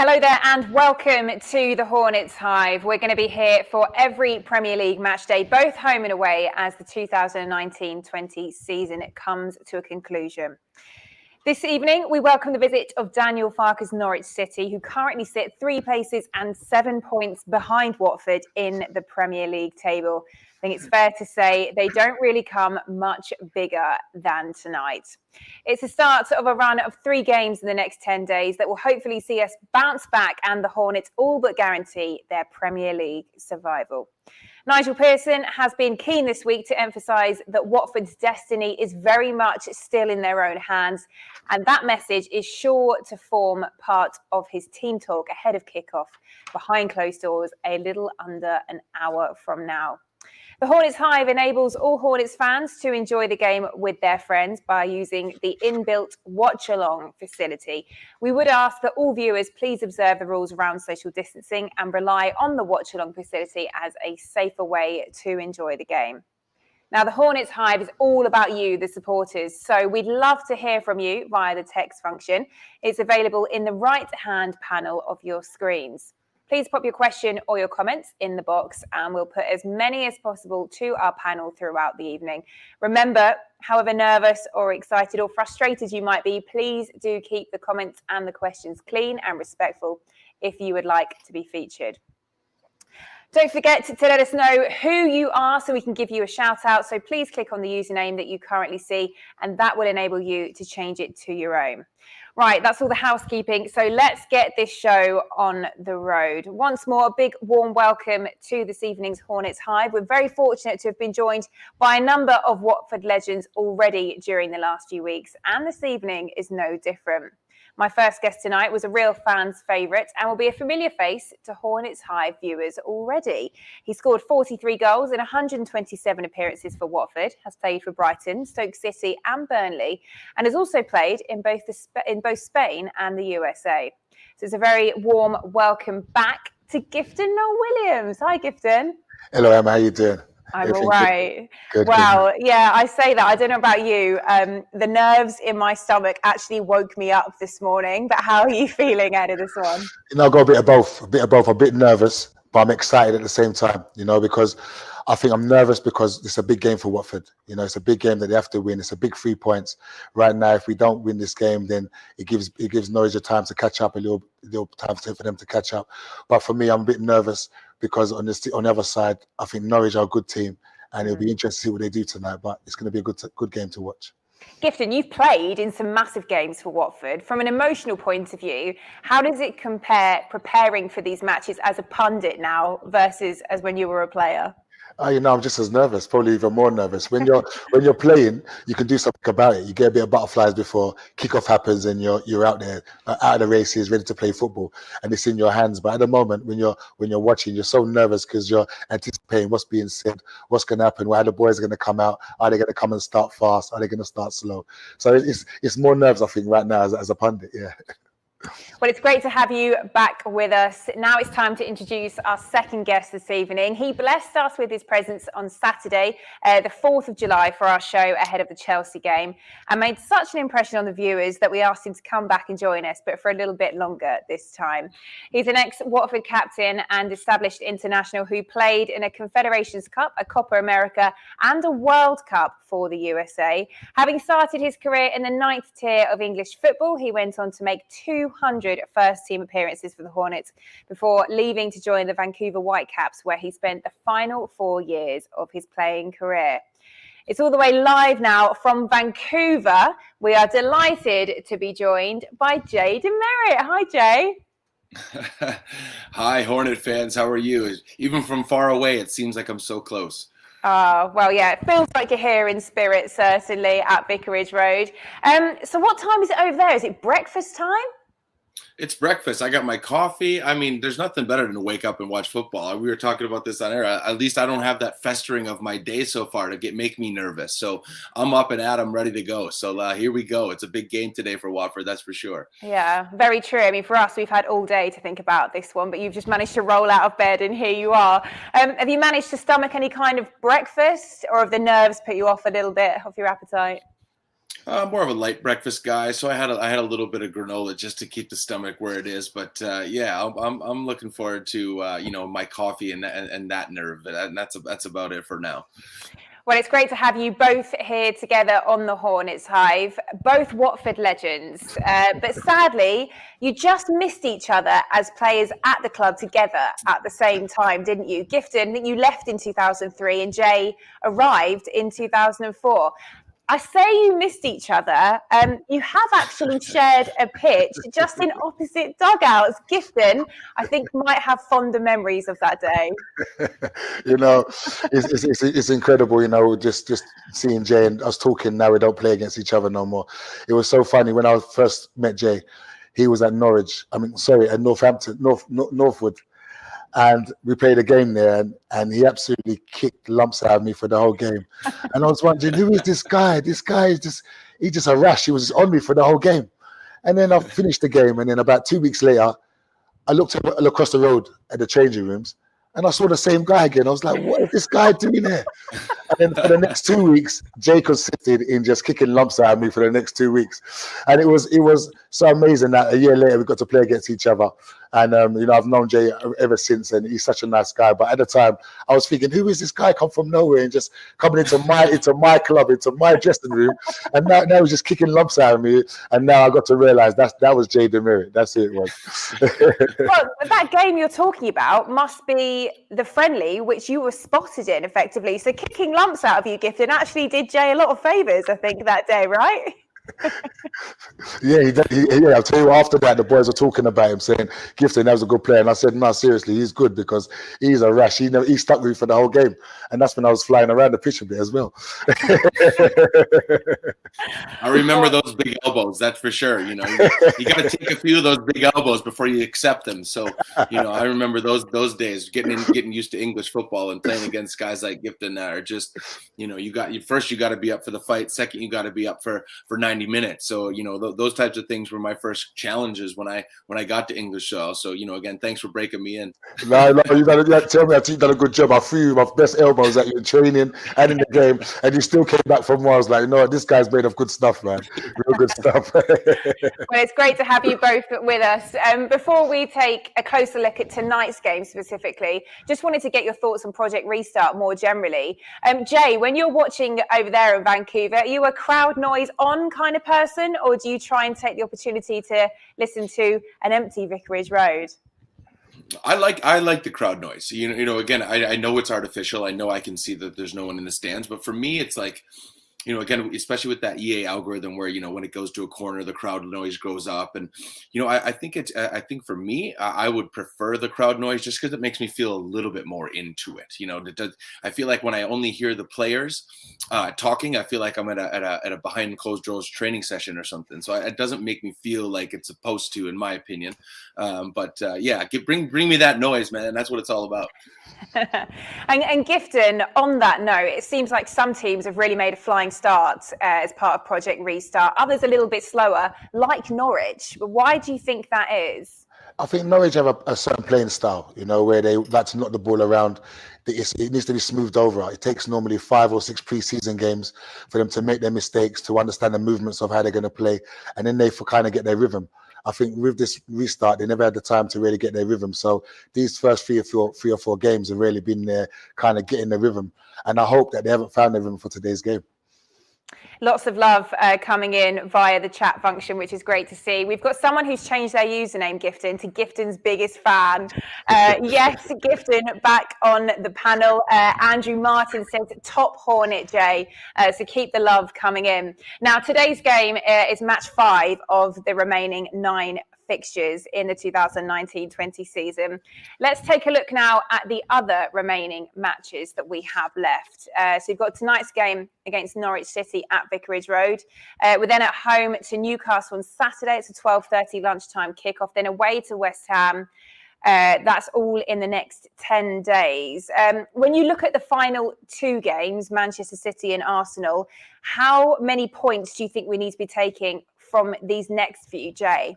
Hello there and welcome to the Hornets Hive. We're going to be here for every Premier League match day, both home and away, as the 2019-20 season comes to a conclusion. This evening, we welcome the visit of Daniel Farke's Norwich City, who currently sit 3 places and 7 points behind Watford in the Premier League table. I think it's fair to say they don't really come much bigger than tonight. It's the start of a run of 3 games in the next 10 days that will hopefully see us bounce back and the Hornets all but guarantee their Premier League survival. Nigel Pearson has been keen this week to emphasise that Watford's destiny is very much still in their own hands, and that message is sure to form part of his team talk ahead of kickoff behind closed doors a little under an hour from now. The Hornets Hive enables all Hornets fans to enjoy the game with their friends by using the inbuilt watch-along facility. We would ask that all viewers please observe the rules around social distancing and rely on the watch-along facility as a safer way to enjoy the game. Now, the Hornets Hive is all about you, the supporters, so we'd love to hear from you via the text function. It's available in the right-hand panel of your screens. Please pop your question or your comments in the box and we'll put as many as possible to our panel throughout the evening. Remember, however nervous or excited or frustrated you might be, please do keep the comments and the questions clean and respectful if you would like to be featured. Don't forget to let us know who you are so we can give you a shout out. So please click on the username that you currently see and that will enable you to change it to your own. Right, that's all the housekeeping. So let's get this show on the road. Once more, a big warm welcome to this evening's Hornets Hive. We're very fortunate to have been joined by a number of Watford legends already during the last few weeks, and this evening is no different. My first guest tonight was a real fan's favourite and will be a familiar face to Hornets Hive viewers already. He scored 43 goals in 127 appearances for Watford, has played for Brighton, Stoke City and Burnley, and has also played in both Spain and the USA. So it's a very warm welcome back to Gifton Noel-Williams. Hi, Gifton. Hello, Emma. How you doing? I'm all right. Good. Wow. Yeah, I say that. I don't know about you. The nerves in my stomach actually woke me up this morning. But how are you feeling out of this one? I've got a bit of both. I'm a bit nervous, but I'm excited at the same time, because I think I'm nervous because it's a big game for Watford. It's a big game that they have to win. It's a big 3 points. Right now, if we don't win this game, then it gives Norwich a time to catch up, a little time for them to catch up. But for me, I'm a bit nervous because on the other side, I think Norwich are a good team and it'll be interesting to see what they do tonight. But it's going to be a good game to watch. Gifton, you've played in some massive games for Watford. From an emotional point of view, how does it compare preparing for these matches as a pundit now versus as when you were a player? I'm just as nervous, probably even more nervous. When you're playing, you can do something about it. You get a bit of butterflies before kickoff happens, and you're out there, out of the races, ready to play football, and it's in your hands. But at the moment, when you're watching, you're so nervous because you're anticipating what's being said, what's going to happen, how the boys are going to come out, are they going to come and start fast, are they going to start slow? So it's more nerves, I think, right now as a pundit. Yeah. Well, it's great to have you back with us. Now it's time to introduce our second guest this evening. He blessed us with his presence on Saturday, the 4th of July, for our show ahead of the Chelsea game, and made such an impression on the viewers that we asked him to come back and join us, but for a little bit longer this time. He's an ex-Watford captain and established international who played in a Confederations Cup, a Copa America, and a World Cup for the USA. Having started his career in the 9th tier of English football, he went on to make 200 first-team appearances for the Hornets before leaving to join the Vancouver Whitecaps, where he spent the final 4 years of his playing career. It's all the way live now from Vancouver. We are delighted to be joined by Jay Demerit. Hi, Jay. Hi, Hornet fans. How are you? Even from far away, it seems like I'm so close. Well, yeah, it feels like you're here in spirit, certainly, at Vicarage Road. So what time is it over there? Is it breakfast time? It's breakfast. I got my coffee. I mean, there's nothing better than to wake up and watch football. We were talking about this on air. At least I don't have that festering of my day so far to make me nervous. So I'm up and at 'em, ready to go. So here we go. It's a big game today for Watford, that's for sure. Yeah, very true. I mean, for us, we've had all day to think about this one, but you've just managed to roll out of bed and here you are. Have you managed to stomach any kind of breakfast, or have the nerves put you off a little bit of your appetite? More of a light breakfast guy, so I had a little bit of granola just to keep the stomach where it is. But yeah, I'm looking forward to my coffee and that nerve, and that's about it for now. Well, it's great to have you both here together on the Hornets Hive, both Watford legends. But sadly, you just missed each other as players at the club together at the same time, didn't you? Gifton, you left in 2003 and Jay arrived in 2004. I say you missed each other. You have actually shared a pitch just in opposite dugouts. Gifton, I think, might have fonder memories of that day. It's incredible. Just seeing Jay and us talking. Now we don't play against each other no more. It was so funny when I first met Jay. He was at at Northwood. And we played a game there, and he absolutely kicked lumps out of me for the whole game. And I was wondering, who is this guy? This guy is he's just a rash. He was on me for the whole game. And then I finished the game, and then about 2 weeks later, I looked across the road at the changing rooms, and I saw the same guy again. I was like, what is this guy doing here? And then for the next 2 weeks, Jay consisted in just kicking lumps out of me for the next 2 weeks. And it was so amazing that a year later we got to play against each other. And, I've known Jay ever since, and he's such a nice guy. But at the time, I was thinking, who is this guy come from nowhere and just coming into my club, into my dressing room? And now he's just kicking lumps out of me. And now I got to realize that was Jay Demerit. That's who it was. Well, that game you're talking about must be the friendly, which you were spotted in effectively. So kicking lumps out of you, Gifton, actually did Jay a lot of favours, I think, that day, right? Yeah, I'll tell you, after that, the boys were talking about him, saying, Gifton, that was a good player. And I said, no, seriously, he's good because he's a rash. He stuck with me for the whole game. And that's when I was flying around the pitch a bit as well. I remember those big elbows, that's for sure. You got to take a few of those big elbows before you accept them. So, I remember those days, getting used to English football and playing against guys like Gifton that are just, you got to be up for the fight. Second, you got to be up for 90 minutes. So, those types of things were my first challenges when I got to English. So, again, thanks for breaking me in. No, you got to tell me I think you done a good job. I threw you my best elbows at you in training and in the game, and you still came back from more. I was like, no, this guy's made of good stuff, man. Real good stuff. Well, it's great to have you both with us. Before we take a closer look at tonight's game specifically, just wanted to get your thoughts on Project Restart more generally. Jay, when you're watching over there in Vancouver, are you a crowd noise on kind of person, or do you try and take the opportunity to listen to an empty Vicarage Road? I like the crowd noise. Again, I know it's artificial. I know I can see that there's no one in the stands, but for me, it's like, again, especially with that EA algorithm where, when it goes to a corner, the crowd noise goes up. And, I think for me, I would prefer the crowd noise just because it makes me feel a little bit more into it. I feel like when I only hear the players talking, I feel like I'm at a behind closed doors training session or something. So it doesn't make me feel like it's supposed to, in my opinion. Bring me that noise, man. That's what it's all about. and Gifton, on that note, it seems like some teams have really made a flying start as part of Project Restart. Others a little bit slower, like Norwich. But why do you think that is? I think Norwich have a certain playing style, where they like to knock the ball around. It needs to be smoothed over. It takes normally 5 or 6 pre-season games for them to make their mistakes, to understand the movements of how they're going to play, and then they kind of get their rhythm. I think with this restart, they never had the time to really get their rhythm. So these first three or four games have really been there kind of getting the rhythm. And I hope that they haven't found the rhythm for today's game. Lots of love coming in via the chat function, which is great to see. We've got someone who's changed their username, Gifton, to Gifton's biggest fan. Yes, Gifton back on the panel. Andrew Martin says top Hornet, Jay. So keep the love coming in. Now, today's game is match 5 of the remaining 9 fixtures in the 2019-20 season. Let's take a look now at the other remaining matches that we have left. So you've got tonight's game against Norwich City at Vicarage Road. We're then at home to Newcastle on Saturday. It's a 12:30 lunchtime kickoff. Then away to West Ham. That's all in the next 10 days. When you look at the final 2 games, Manchester City and Arsenal, how many points do you think we need to be taking from these next few, Jay?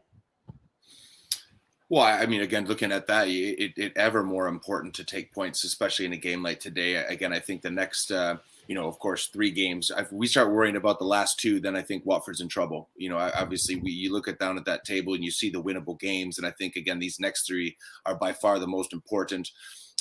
Well, I mean, again, looking at that, it ever more important to take points, especially in a game like today. Again, I think the next, of course, 3 games. If we start worrying about the last 2, then I think Watford's in trouble. Obviously, you look down at that table and you see the winnable games, and I think again these next 3 are by far the most important.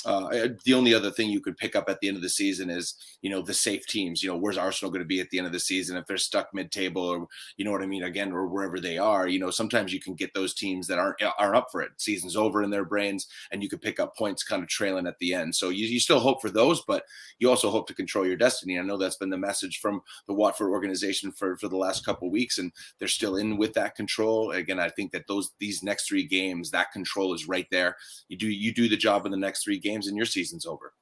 The only other thing you could pick up at the end of the season is, the safe teams. Where's Arsenal going to be at the end of the season if they're stuck mid-table, or you know what I mean, again, or wherever they are. Sometimes you can get those teams that aren't up for it. Season's over in their brains, and you can pick up points kind of trailing at the end. So you still hope for those, but you also hope to control your destiny. I know that's been the message from the Watford organization for the last couple of weeks, and they're still in with that control. Again, I think that these next 3 games, that control is right there. You do the job in the next 3 games, and your season's over.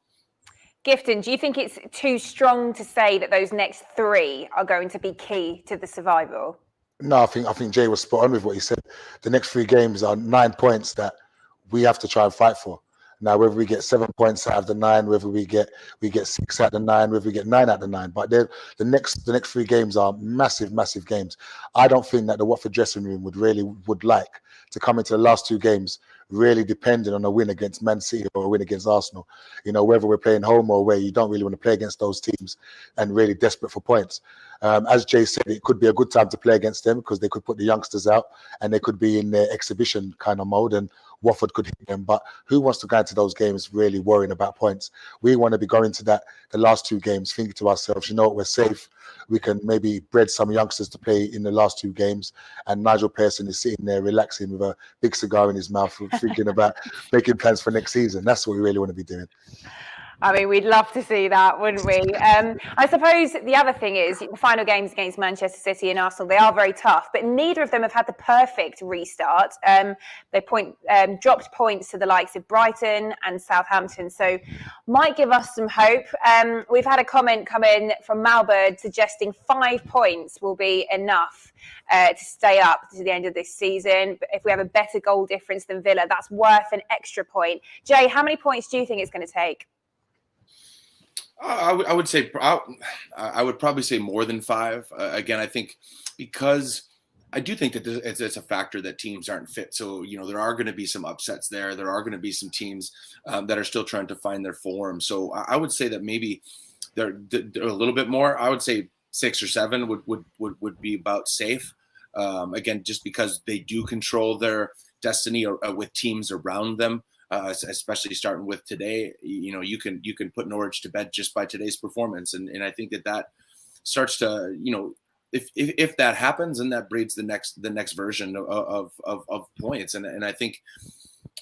Gifton, do you think it's too strong to say that those next 3 are going to be key to the survival? No, I think Jay was spot on with what he said. The next 3 games are 9 points that we have to try and fight for. Now, whether we get 7 points out of the 9, whether we get 6 out of the 9, whether we get 9 out of the 9, but the next 3 games are massive games. I don't think that the Watford dressing room would like to come into the last 2 games really depending on a win against Man City or a win against Arsenal. Whether we're playing home or away, you don't really want to play against those teams and really desperate for points. As Jay said, it could be a good time to play against them because they could put the youngsters out and they could be in their exhibition kind of mode, and Watford could hit them. But who wants to go into those games really worrying about points? We want to be going to the last 2 games thinking to ourselves, we're safe. We can maybe bred some youngsters to play in the last 2 games, and Nigel Pearson is sitting there relaxing with a big cigar in his mouth, thinking about making plans for next season. That's what we really want to be doing. I mean, we'd love to see that, wouldn't we? I suppose the other thing is the final games against Manchester City and Arsenal, they are very tough, but neither of them have had the perfect restart. They dropped points to the likes of Brighton and Southampton, so might give us some hope. We've had a comment come in from Malbird suggesting 5 points will be enough to stay up to the end of this season. But if we have a better goal difference than Villa, that's worth an extra point. Jay, how many points do you think it's going to take? I would probably say more than 5. Again, I think because I do think that it's a factor that teams aren't fit. So, there are going to be some upsets there. There are going to be some teams that are still trying to find their form. So I would say that maybe they're a little bit more. I would say 6 or 7 would be about safe. Again, just because they do control their destiny with teams around them. Especially starting with today, you can put Norwich to bed just by today's performance, and I think that starts to, if that happens, and that breeds the next version of points, and I think,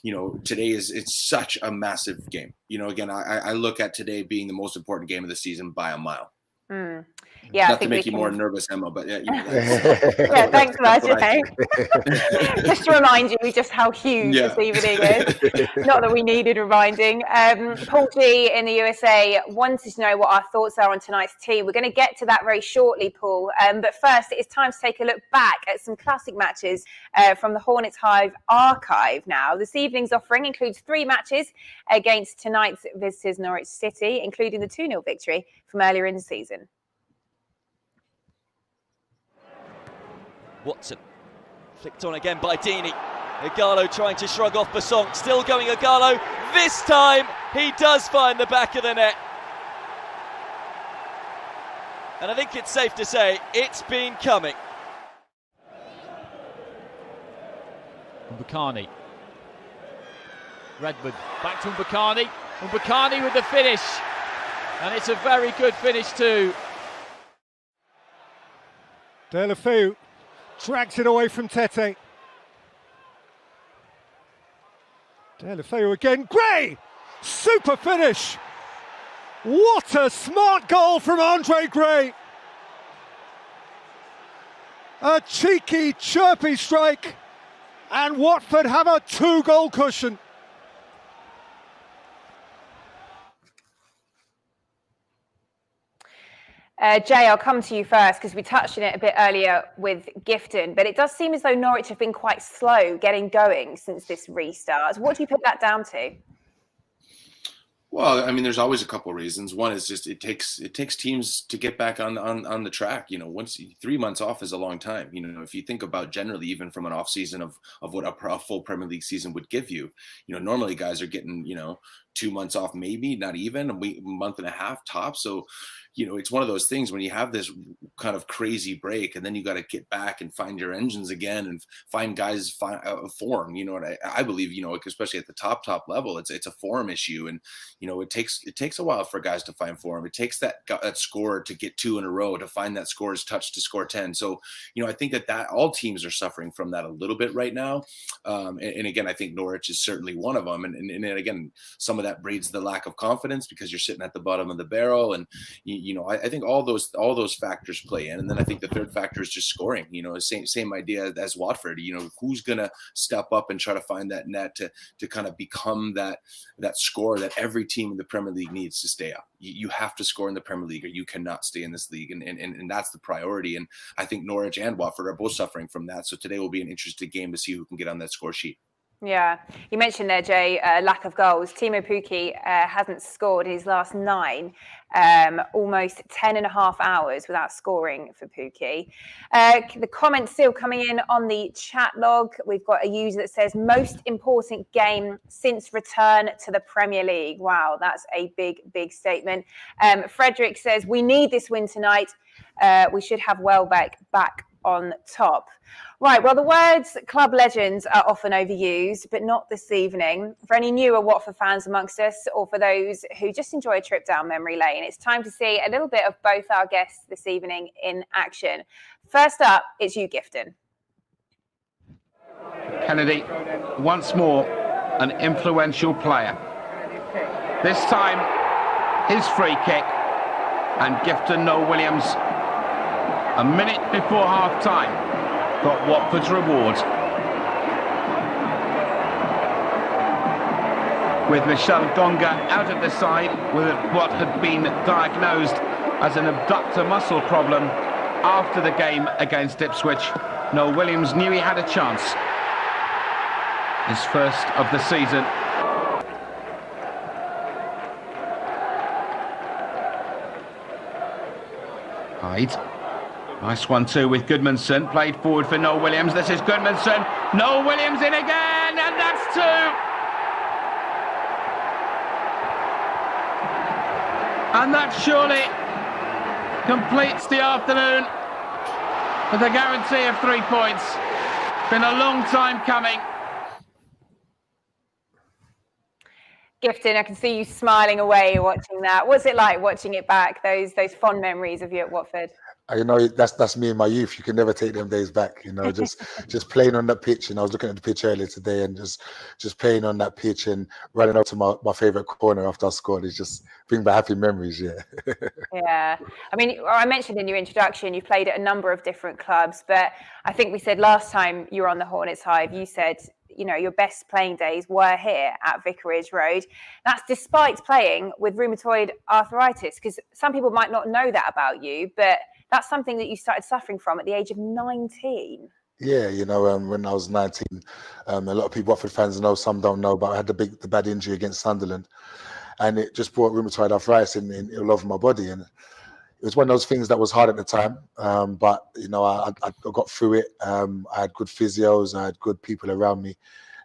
today it's such a massive game. Again, I look at today being the most important game of the season by a mile. Yeah, not to make you more nervous, Emma, but yeah, yeah, thanks for that, Jay. Just to remind you just how huge this evening is. Not that we needed reminding. Paul G in the USA wanted to know what our thoughts are on tonight's team. We're going to get to that very shortly, Paul. But first, it's time to take a look back at some classic matches from the Hornets Hive archive now. This evening's offering includes 3 matches against tonight's visitors, Norwich City, including the 2-0 victory from earlier in the season. Watson, flicked on again by Deeney. Ighalo trying to shrug off Basong, still going Ighalo. This time he does find the back of the net. And I think it's safe to say it's been coming. Mbakani. Redmond back to Mbakani. Mbakani with the finish. And it's a very good finish too. Deulofeu drags it away from Tete. Deulofeu again. Gray! Super finish! What a smart goal from Andre Gray! A cheeky, chirpy strike, and Watford have a 2-goal cushion. Jay, I'll come to you first because we touched on it a bit earlier with Gifton, but it does seem as though Norwich have been quite slow getting going since this restart. What do you put that down to? Well, I mean, there's always a couple of reasons. One is just it takes teams to get back on the track. Once 3 months off is a long time. If you think about generally, even from an off season of what a full Premier League season would give you, normally guys are getting 2 months off, maybe not even a month and a half tops. So, it's one of those things when you have this kind of crazy break, and then you got to get back and find your engines again and find guys form. And I believe, especially at the top level, it's a form issue, and it takes a while for guys to find form. It takes that score to get 2 in a row, to find that scorer's touch to score 10. So, I think that all teams are suffering from that a little bit right now. And again, I think Norwich is certainly one of them. And again, some of that breeds the lack of confidence because you're sitting at the bottom of the barrel. And, I think all those factors play in. And then I think the third factor is just scoring, same idea as Watford, who's going to step up and try to find that net to kind of become that scorer that every team in the Premier League needs to stay up. You have to score in the Premier League or you cannot stay in this league. And that's the priority. And I think Norwich and Watford are both suffering from that. So today will be an interesting game to see who can get on that score sheet. Yeah, you mentioned there, Jay, lack of goals. Timo Pukki hasn't scored in his last 9, almost 10.5 hours without scoring for Pukki. The comments still coming in on the chat log. We've got a user that says, most important game since return to the Premier League. Wow, that's a big statement. Frederick says, we need this win tonight. We should have Welbeck back on top. Right, well, the words club legends are often overused, but not this evening. For any newer Watford fans amongst us, or for those who just enjoy a trip down memory lane, it's time to see a little bit of both our guests this evening in action. First up, it's you, Gifton. Kennedy, once more, an influential player. This time, his free kick, and Gifton Noel-Williams, a minute before half-time, got Watford's reward. With Michel Donga out of the side with what had been diagnosed as an abductor muscle problem after the game against Ipswich, Noel-Williams knew he had a chance. His first of the season. Hyde. Nice one too with Goodmanson, played forward for Noel-Williams. This is Goodmanson, Noel-Williams in again, and that's 2. And that surely completes the afternoon with a guarantee of 3 points. Been a long time coming. Gifton, I can see you smiling away watching that. What's it like watching it back, those fond memories of you at Watford? That's me in my youth. You can never take them days back. Just playing on that pitch. And I was looking at the pitch earlier today, and just playing on that pitch and running up to my favorite corner after I scored is just bring back happy memories. Yeah. Yeah. I mean, I mentioned in your introduction, you've played at a number of different clubs, but I think we said last time you were on the Hornets Hive, you said, your best playing days were here at Vicarage Road. That's despite playing with rheumatoid arthritis, because some people might not know that about you, but that's something that you started suffering from at the age of 19. Yeah, when I was 19, a lot of people, Watford fans know, some don't know, but I had the bad injury against Sunderland, and it just brought rheumatoid arthritis in all over my body, and it was one of those things that was hard at the time, but I got through it. I had good physios, I had good people around me,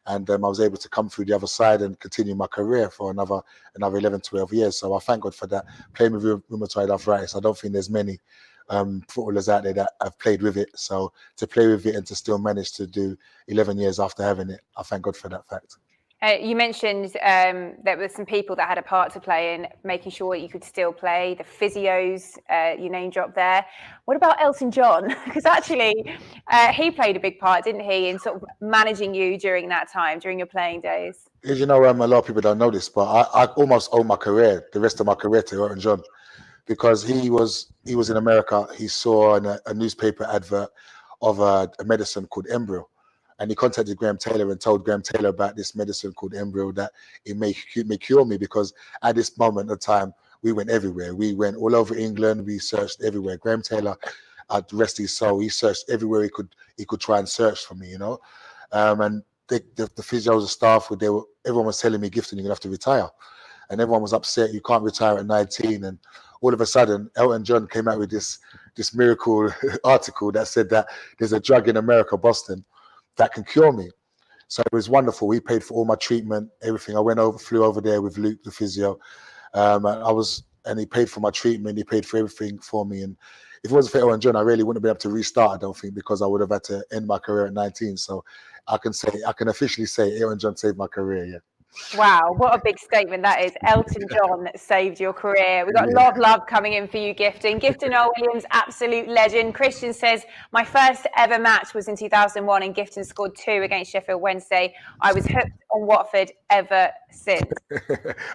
and I was able to come through the other side and continue my career for another 11, 12 years. So I thank God for that. Playing with rheumatoid arthritis, I don't think there's many footballers out there that have played with it. So to play with it and to still manage to do 11 years after having it, I thank God for that fact. You mentioned there were some people that had a part to play in making sure you could still play, the physios, you name dropped there. What about Elton John? Because actually he played a big part, didn't he, in sort of managing you during that time, during your playing days? As a lot of people don't know this, but I almost owe the rest of my career to Elton John, because he was in America. He saw a newspaper advert of a medicine called Embryo. And he contacted Graham Taylor and told Graham Taylor about this medicine called Embryo, that it may cure me, because at this moment of time, we went everywhere. We went all over England. We searched everywhere. Graham Taylor, rest his soul, he searched everywhere he could try and search for me, And the physios, the staff, everyone was telling me, Gifton, you're going to have to retire. and everyone was upset. You can't retire at 19. And all of a sudden, Elton John came out with this miracle article that said that there's a drug in America, Boston, that can cure me. So it was wonderful. We paid for all my treatment, everything. I flew over there with Luke, the physio, and he paid for my treatment. He paid for everything for me. And if it wasn't for Elton John, I really wouldn't have been able to restart, I don't think, because I would have had to end my career at 19. So I can officially say Elton John saved my career, yeah. Wow, what a big statement that is. Elton John saved your career. We've got a lot of love coming in for you, Gifton. Gifton Noel-Williams, absolute legend. Christian says, my first ever match was in 2001 and Gifton scored 2 against Sheffield Wednesday. I was hooked on Watford ever since.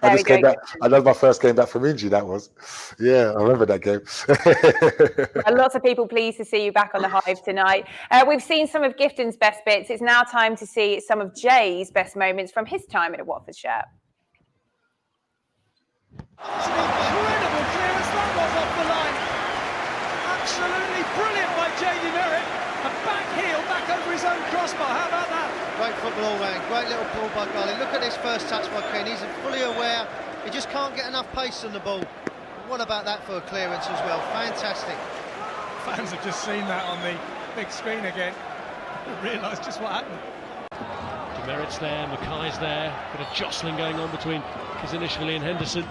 I love my first game back from injury, that was. Yeah, I remember that game. Lots of people pleased to see you back on the Hive tonight. We've seen some of Gifton's best bits. It's now time to see some of Jay's best moments from his time in a Watford shirt. It's an incredible clearance that was off the line. Absolutely brilliant by Demerit. A back heel back over his own crossbar. How about that? Great football all round. Great little pull by Golly. Look at this first touch by Ken. He's fully aware. He just can't get enough pace on the ball. What about that for a clearance as well? Fantastic. Fans have just seen that on the big screen again. Realised just what happened. Demerit's there, Mackay's there, bit of jostling going on between Kazanishvili and Henderson.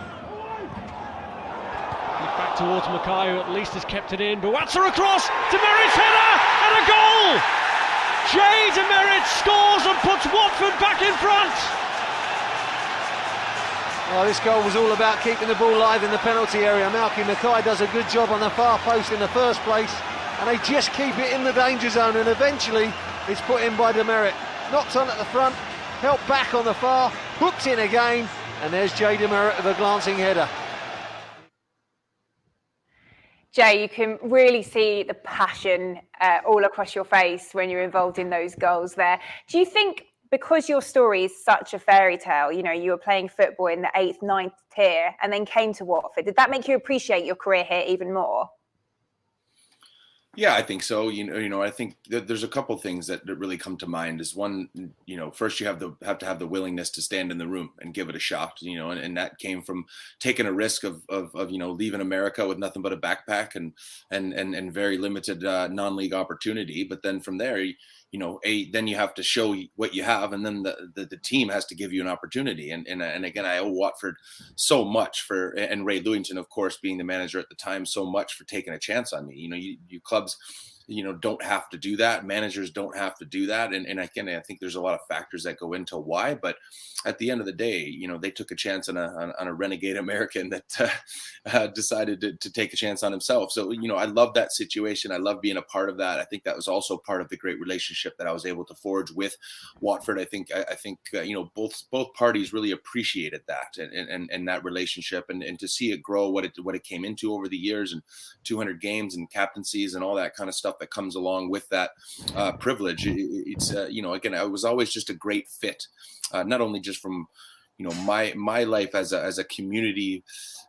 Back towards Mackay, who at least has kept it in. Buatsa across, Demerit's header and a goal! Jay Demerit scores and puts Watford back in front. Oh, this goal was all about keeping the ball live in the penalty area. Malky Mackay does a good job on the far post in the first place, and they just keep it in the danger zone, and eventually it's put in by Demerit. Knocked on at the front, helped back on the far, hooked in again, and there's Jay Demerit with a glancing header. Jay, you can really see the passion all across your face when you're involved in those goals there. Do you think, because your story is such a fairy tale, you know, you were playing football in the 8th, 9th tier and then came to Watford, did that make you appreciate your career here even more? Yeah, I think so. You know, I think that there's a couple things that really come to mind. Is one, you know, first you have to have the willingness to stand in the room and give it a shot. You know, and that came from taking a risk of you know, leaving America with nothing but a backpack and very limited non-league opportunity. But then from there, you know, then you have to show what you have, and then the team has to give you an opportunity. And again, I owe Watford so much and Ray Lewington, of course, being the manager at the time, so much for taking a chance on me. You know, you clubs, you know, don't have to do that. Managers don't have to do that. And again, I think there's a lot of factors that go into why, but at the end of the day, you know, they took a chance on a renegade American that decided to take a chance on himself. So, you know, I love that situation. I love being a part of that. I think that was also part of the great relationship that I was able to forge with Watford. I think you know, both parties really appreciated that and that relationship, and to see it grow, what it came into over the years, and 200 games and captaincies and all that kind of stuff that comes along with that privilege. It's you know, again, it was always just a great fit, not only just from, you know, my life as a community,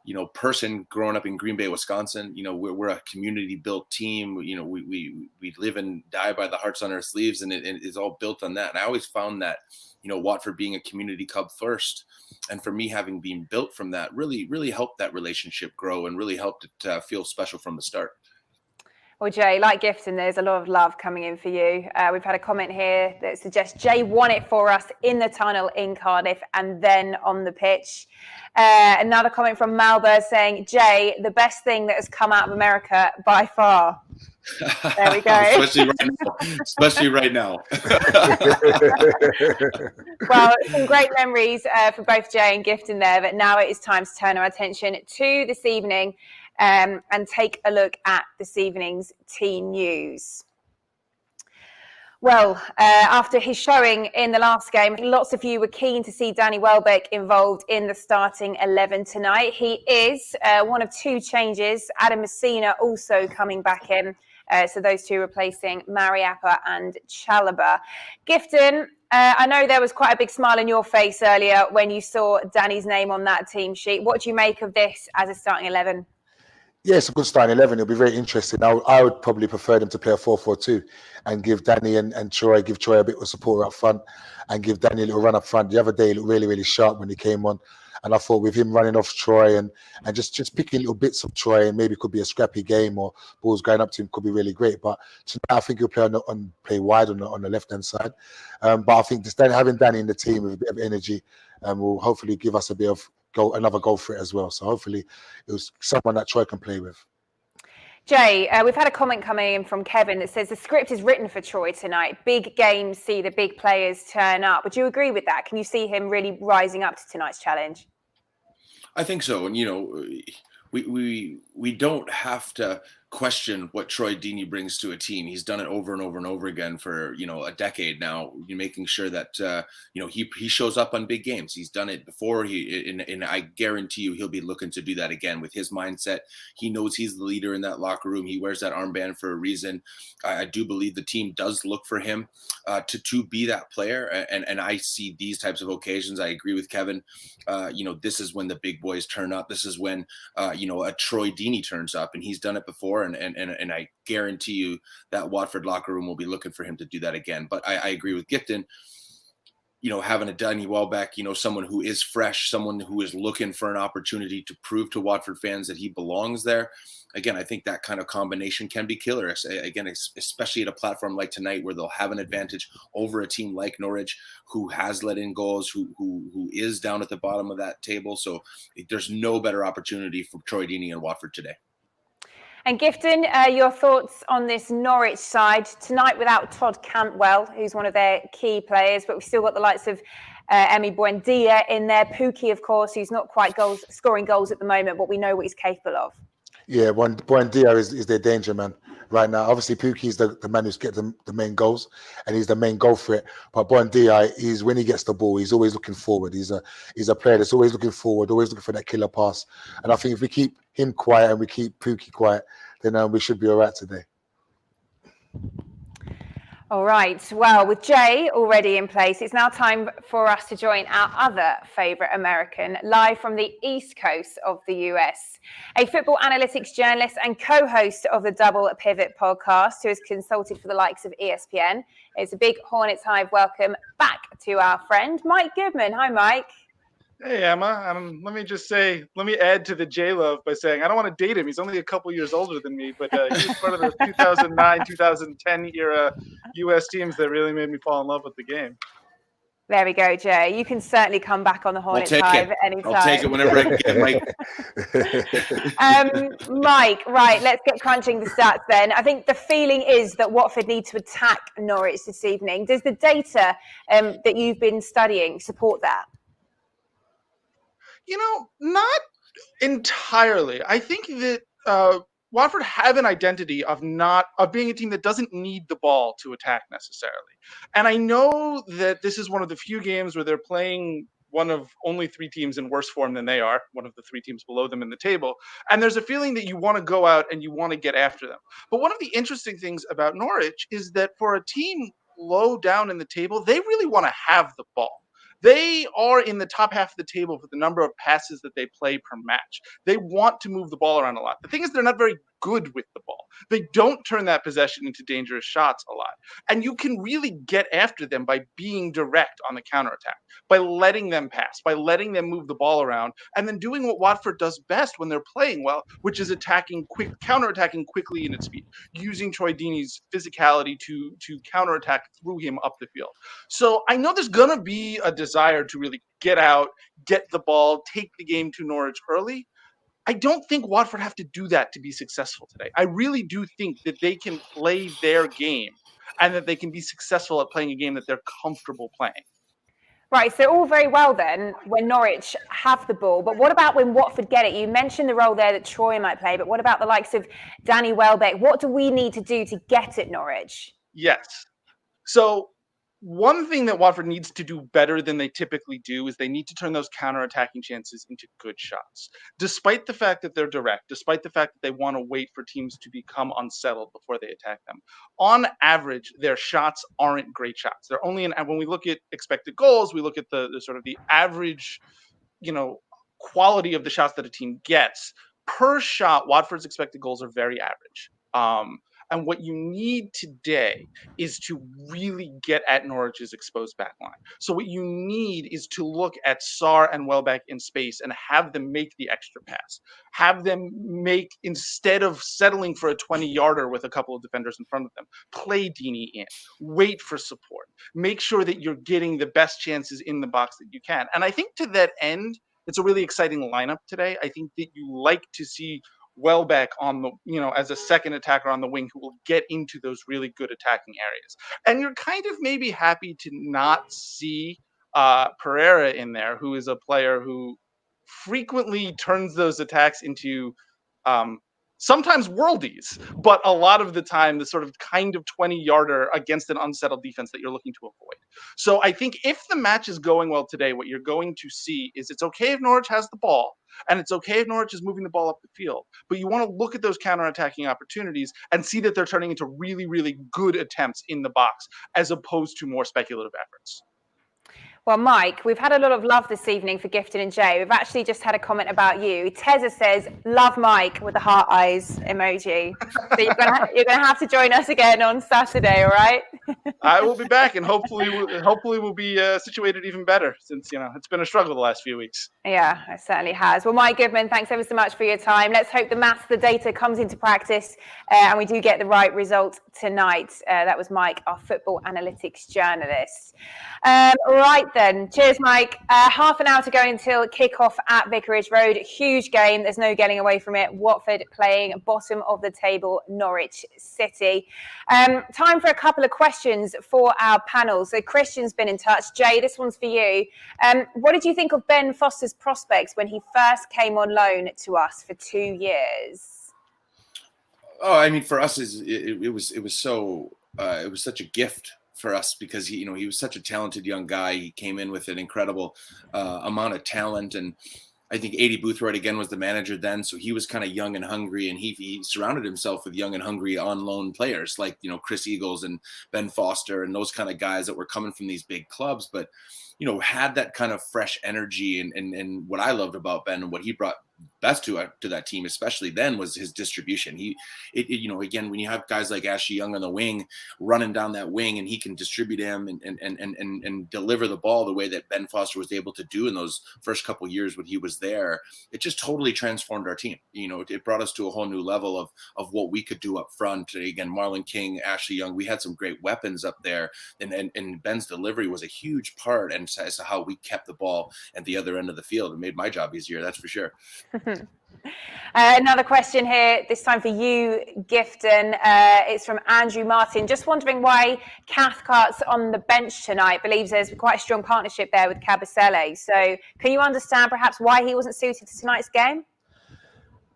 you know, person growing up in Green Bay, Wisconsin. You know, we're a community built team. You know, we live and die by the hearts on our sleeves, and it is all built on that. And I always found that, you know, Watford being a community club first, and for me having been built from that, really helped that relationship grow and really helped it feel special from the start. Well, Jay, like Gifton, there's a lot of love coming in for you. We've had a comment here that suggests Jay won it for us in the tunnel in Cardiff and then on the pitch. Another comment from Malbur saying, Jay, the best thing that has come out of America by far. There we go. Especially right now. Well, some great memories for both Jay and Gifton there, but now it is time to turn our attention to this evening and take a look at this evening's team news. Well, after his showing in the last game, lots of you were keen to see Danny Welbeck involved in the starting 11 tonight. He is one of 2 changes. Adam Messina also coming back in. So those 2 replacing Mariappa and Chalobah. Gifton, I know there was quite a big smile on your face earlier when you saw Danny's name on that team sheet. What do you make of this as a starting 11? Yeah, it's a good starting 11. It'll be very interesting. I would probably prefer them to play a 4-4-2 and give Danny and Troy, a bit of support up front and give Danny a little run up front. The other day, he looked really, really sharp when he came on. And I thought with him running off Troy and just picking little bits of Troy, and maybe it could be a scrappy game or balls going up to him could be really great. But tonight I think he'll play wide on the left hand side. But I think just having Danny in the team with a bit of energy will hopefully give us a bit of another goal for it as well. So hopefully it was someone that Troy can play with. Jay, we've had a comment coming in from Kevin that says the script is written for Troy tonight. Big games see the big players turn up. Would you agree with that? Can you see him really rising up to tonight's challenge? I think so. And, we don't have to question what Troy Deeney brings to a team. He's done it over and over and over again for, a decade now, making sure that, he shows up on big games. He's done it before. And I guarantee you he'll be looking to do that again with his mindset. He knows he's the leader in that locker room. He wears that armband for a reason. I do believe the team does look for him to be that player. And I see these types of occasions. I agree with Kevin. This is when the big boys turn up. This is when, a Troy Deeney turns up, and he's done it before. And I guarantee you that Watford locker room will be looking for him to do that again. But I agree with Gifton, having a Danny Welbeck, someone who is fresh, someone who is looking for an opportunity to prove to Watford fans that he belongs there. Again, I think that kind of combination can be killer. Again, especially at a platform like tonight where they'll have an advantage over a team like Norwich, who has let in goals, who is down at the bottom of that table. So there's no better opportunity for Troy Deeney and Watford today. And Gifton, your thoughts on this Norwich side tonight without Todd Cantwell, who's one of their key players, but we've still got the likes of Emi Buendia in there. Pukki, of course, who's not quite scoring goals at the moment, but we know what he's capable of. Yeah, Buendia is their danger man right now. Obviously, Pukki is the man who's get the main goals, and he's the main goal threat. But Buendia, when he gets the ball, he's always looking forward. He's a player that's always looking forward, always looking for that killer pass. And I think if we keep him quiet and we keep Pukki quiet, then we should be all right today. All right. Well, with Jay already in place, it's now time for us to join our other favourite American, live from the East Coast of the US. A football analytics journalist and co-host of the Double Pivot podcast, who has consulted for the likes of ESPN. It's a big Hornets Hive welcome back to our friend, Mike Goodman. Hi, Mike. Hey, Emma. Let me add to the J-Love by saying I don't want to date him. He's only a couple years older than me, but he was part of the 2009, 2010 era U.S. teams that really made me fall in love with the game. There we go, Jay. You can certainly come back on the Hornets Hive at any time. I'll take it whenever I can, Mike. Mike, right, let's get crunching the stats then. I think the feeling is that Watford need to attack Norwich this evening. Does the data that you've been studying support that? Not entirely. I think that Watford have an identity of being a team that doesn't need the ball to attack necessarily. And I know that this is one of the few games where they're playing one of only three teams in worse form than they are, one of the three teams below them in the table. And there's a feeling that you want to go out and you want to get after them. But one of the interesting things about Norwich is that for a team low down in the table, they really want to have the ball. They are in the top half of the table for the number of passes that they play per match. They want to move the ball around a lot. The thing is, they're not very good with the ball. They don't turn that possession into dangerous shots a lot. And you can really get after them by being direct on the counterattack, by letting them pass, by letting them move the ball around, and then doing what Watford does best when they're playing well, which is counterattacking quickly in its speed, using Troy Deeney's physicality to counterattack through him up the field. So I know there's going to be a desire to really get out, get the ball, take the game to Norwich early. I don't think Watford have to do that to be successful today. I really do think that they can play their game and that they can be successful at playing a game that they're comfortable playing. Right, so all very well then when Norwich have the ball, but what about when Watford get it? You mentioned the role there that Troy might play, but what about the likes of Danny Welbeck? What do we need to do to get at Norwich? Yes. So one thing that Watford needs to do better than they typically do is they need to turn those counterattacking chances into good shots. Despite the fact that they're direct, despite the fact that they want to wait for teams to become unsettled before they attack them, on average, their shots aren't great shots. They're only when we look at expected goals, we look at the sort of the average, quality of the shots that a team gets. Per shot, Watford's expected goals are very average. And what you need today is to really get at Norwich's exposed backline. So what you need is to look at Sarr and Welbeck in space and have them make the extra pass. Have them make, instead of settling for a 20-yarder with a couple of defenders in front of them, play Deeney in, wait for support, make sure that you're getting the best chances in the box that you can. And I think to that end, it's a really exciting lineup today. I think that you like to see Welbeck on the, as a second attacker on the wing who will get into those really good attacking areas. And you're kind of maybe happy to not see Pereyra in there, who is a player who frequently turns those attacks into sometimes worldies, but a lot of the time the sort of kind of 20-yarder against an unsettled defense that you're looking to avoid. So I think if the match is going well today, what you're going to see is it's okay if Norwich has the ball, and it's okay if Norwich is moving the ball up the field, but you want to look at those counterattacking opportunities and see that they're turning into really, really good attempts in the box, as opposed to more speculative efforts. Well, Mike, we've had a lot of love this evening for Gifton and Jay. We've actually just had a comment about you. Teza says, love Mike, with the heart eyes emoji. So you're gonna have to join us again on Saturday, all right? I will be back, and hopefully we'll be situated even better, since it's been a struggle the last few weeks. Yeah, it certainly has. Well, Mike Goodman, thanks ever so much for your time. Let's hope the maths, the data comes into practice, and we do get the right result tonight. That was Mike, our football analytics journalist. Right then, cheers, Mike. Half an hour to go until kick-off at Vicarage Road. Huge game. There's no getting away from it. Watford playing bottom of the table, Norwich City. Time for a couple of questions for our panel. So Christian's been in touch. Jay, this one's for you. What did you think of Ben Foster's prospects when he first came on loan to us for 2 years? Oh, I mean, for us, it was such a gift for us, because he was such a talented young guy. He came in with an incredible amount of talent, and I think A.D. Boothroyd again was the manager then, so he was kind of young and hungry, and he surrounded himself with young and hungry on loan players like Chris Eagles and Ben Foster and those kind of guys that were coming from these big clubs, but had that kind of fresh energy. And what I loved about Ben and what he brought best to that team, especially then, was his distribution. Again, when you have guys like Ashley Young on the wing running down that wing, and he can distribute him and deliver the ball the way that Ben Foster was able to do in those first couple years when he was there, it just totally transformed our team. It brought us to a whole new level of what we could do up front. Again, Marlon King, Ashley Young, we had some great weapons up there, and Ben's delivery was a huge part and as to how we kept the ball at the other end of the field. It made my job easier, that's for sure. Another question here, this time for you, Gifton. It's from Andrew Martin. Just wondering why Cathcart's on the bench tonight. Believes there's quite a strong partnership there with Kabasele. So can you understand perhaps why he wasn't suited to tonight's game?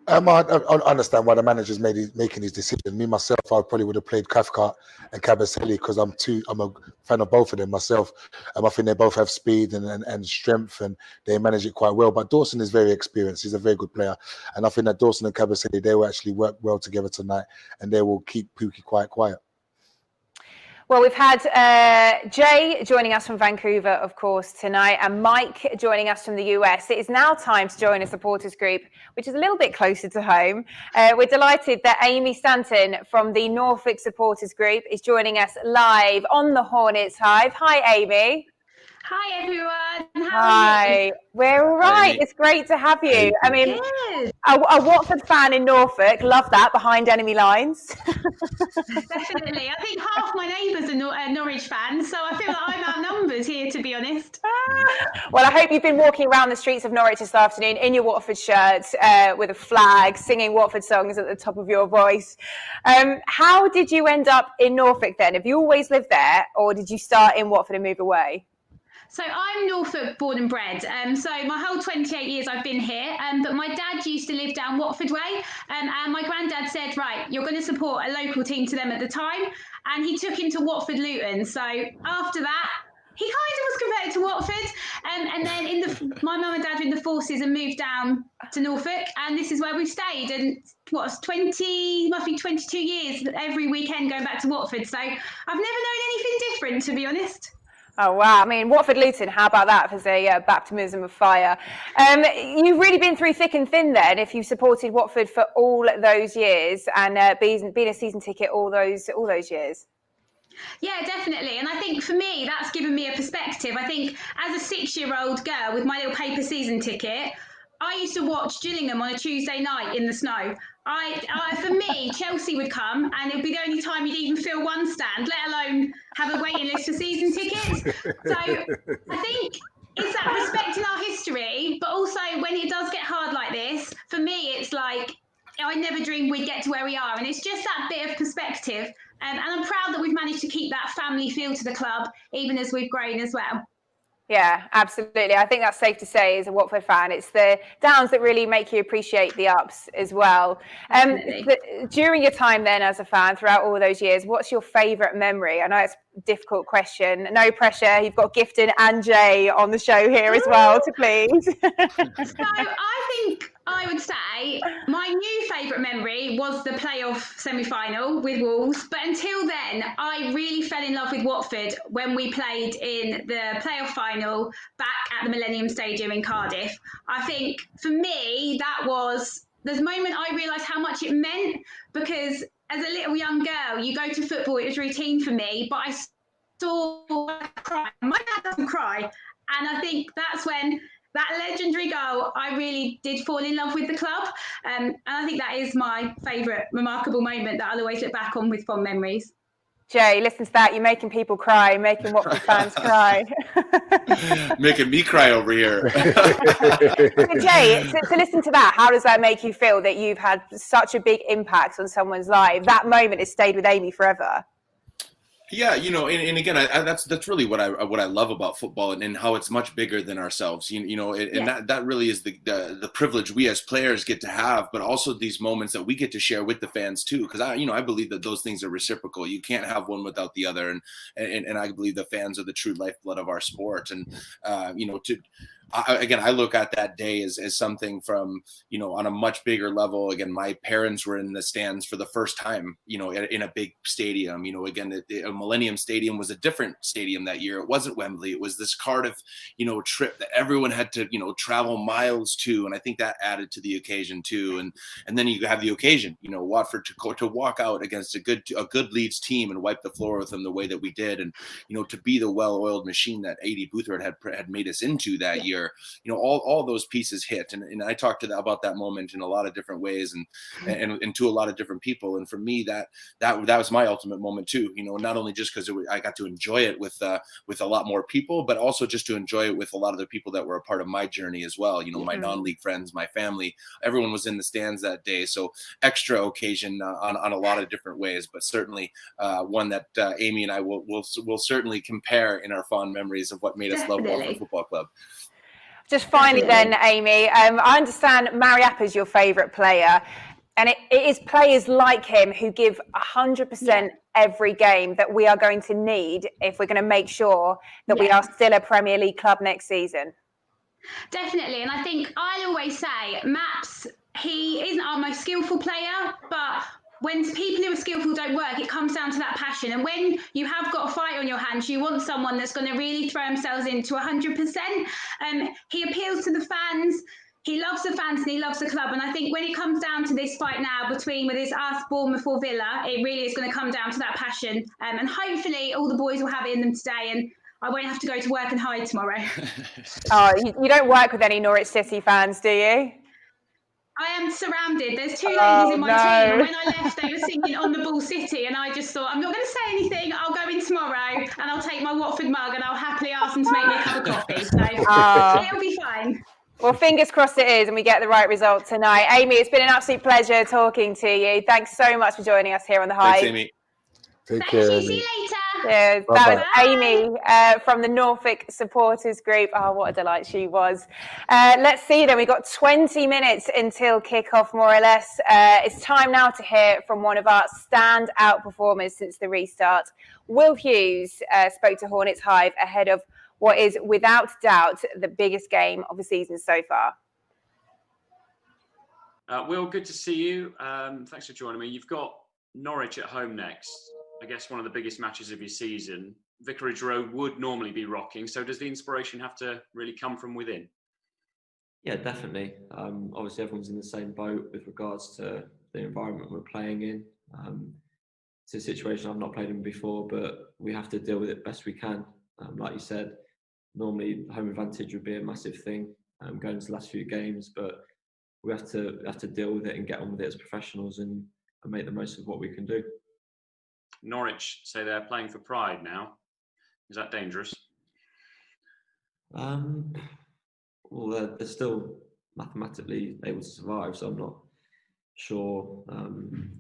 I understand why the manager's making his decision. Me, myself, I probably would have played Cathcart and Kabasele, because I'm a fan of both of them myself. I think they both have speed and strength, and they manage it quite well. But Dawson is very experienced. He's a very good player. And I think that Dawson and Kabasele, they will actually work well together tonight, and they will keep Pookie quite quiet. Well, we've had Jay joining us from Vancouver, of course, tonight, and Mike joining us from the US. It is now time to join a supporters group, which is a little bit closer to home. We're delighted that Amy Stanton from the Norfolk supporters group is joining us live on the Hornets Hive. Hi, Amy. Hi, everyone. Hi. We're all right. It's great to have you. I mean, a Watford fan in Norfolk, love that, behind enemy lines. Definitely. I think half my neighbours are Norwich fans, so I feel like I'm outnumbered here, to be honest. Well, I hope you've been walking around the streets of Norwich this afternoon in your Watford shirt with a flag, singing Watford songs at the top of your voice. How did you end up in Norfolk then? Have you always lived there, or did you start in Watford and move away? So I'm Norfolk born and bred. So my whole 28 years I've been here. But my dad used to live down Watford way. And my granddad said, right, you're going to support a local team to them at the time. And he took him to Watford Luton. So after that, he kind of was converted to Watford. And then my mum and dad were in the forces and moved down to Norfolk. And this is where we've stayed. And roughly 22 years every weekend going back to Watford. So I've never known anything different, to be honest. Oh, wow. I mean, Watford-Luton, how about that as a baptism of fire? You've really been through thick and thin then, if you've supported Watford for all those years and been a season ticket all those years. Yeah, definitely. And I think for me, that's given me a perspective. I think as a 6-year-old girl with my little paper season ticket, I used to watch Gillingham on a Tuesday night in the snow. For me, Chelsea would come and it would be the only time you'd even fill one stand, let alone have a waiting list for season tickets. So I think it's that respecting our history, but also when it does get hard like this, for me, it's like, I never dreamed we'd get to where we are. And it's just that bit of perspective. And I'm proud that we've managed to keep that family feel to the club, even as we've grown as well. Yeah, absolutely. I think that's safe to say as a Watford fan. It's the downs that really make you appreciate the ups as well. During your time then as a fan throughout all those years, what's your favourite memory? I know it's a difficult question. No pressure. You've got Gifton and Jay on the show here as well to please. So I think I would say my new favourite memory was the playoff semi-final with Wolves. But until then, I really fell in love with Watford when we played in the playoff final back at the Millennium Stadium in Cardiff. I think for me, that was the moment I realised how much it meant, because as a little young girl, you go to football, it was routine for me, but I saw cry. My dad doesn't cry. And I think that's when that legendary goal, I really did fall in love with the club. And I think that is my favourite remarkable moment that I'll always look back on with fond memories. Jay, listen to that. You're making people cry, making Watford fans cry. Making me cry over here. Jay, to listen to that, how does that make you feel that you've had such a big impact on someone's life? That moment has stayed with Amy forever. Yeah, and again, that's really what I love about football and how it's much bigger than ourselves. That really is the privilege we as players get to have, but also these moments that we get to share with the fans too. Because I believe that those things are reciprocal. You can't have one without the other, and I believe the fans are the true lifeblood of our sport. And I look at that day as something from, on a much bigger level. Again, my parents were in the stands for the first time, in a big stadium. Again, a Millennium Stadium was a different stadium that year. It wasn't Wembley. It was this Cardiff, trip that everyone had to, travel miles to. And I think that added to the occasion too. And then you have the occasion, Watford to walk out against a good Leeds team and wipe the floor with them the way that we did. And, to be the well-oiled machine that A.D. Boothroyd had made us into that year. All those pieces hit, and I talked about that moment in a lot of different ways and to a lot of different people. And for me, that was my ultimate moment too. Not only just because I got to enjoy it with a lot more people, but also just to enjoy it with a lot of the people that were a part of my journey as well. My non-league friends, my family, everyone was in the stands that day. So extra occasion on a lot of different ways, but certainly one that Amy and I will certainly compare in our fond memories of what made us love Watford Football Club. Just finally then, Amy, I understand Mariappa's your favourite player, and it is players like him who give 100% every game that we are going to need if we're going to make sure that we are still a Premier League club next season. Definitely, and I think I'll always say, Maps, he isn't our most skillful player, but when people who are skillful don't work, it comes down to that passion. And when you have got a fight on your hands, you want someone that's going to really throw themselves into 100%. He appeals to the fans. He loves the fans and he loves the club. And I think when it comes down to this fight now between whether it's us, Bournemouth or Villa, it really is going to come down to that passion. And hopefully all the boys will have it in them today and I won't have to go to work and hide tomorrow. Oh, you don't work with any Norwich City fans, do you? I am surrounded. There's two ladies in my team. And when I left, they were singing On the Ball City. And I just thought, I'm not going to say anything. I'll go in tomorrow and I'll take my Watford mug and I'll happily ask them to make me a cup of coffee. So it'll be fine. Well, fingers crossed it is and we get the right result tonight. Amy, it's been an absolute pleasure talking to you. Thanks so much for joining us here on The Hive. Thanks, Amy. Take care. See you later. Cheers. That was Amy from the Norfolk supporters group. Oh, what a delight she was. Let's see then. We've got 20 minutes until kickoff, more or less. It's time now to hear from one of our standout performers since the restart. Will Hughes spoke to Hornets Hive ahead of what is without doubt the biggest game of the season so far. Will, good to see you. Thanks for joining me. You've got Norwich at home next. I guess one of the biggest matches of your season. Vicarage Road would normally be rocking. So does the inspiration have to really come from within? Yeah, definitely. Obviously, everyone's in the same boat with regards to the environment we're playing in. It's a situation I've not played in before, but we have to deal with it best we can. Like you said, normally home advantage would be a massive thing going into the last few games, but we have to deal with it and get on with it as professionals and make the most of what we can do. Norwich say they're playing for pride now. Is that dangerous? Well, they're still mathematically able to survive, so I'm not sure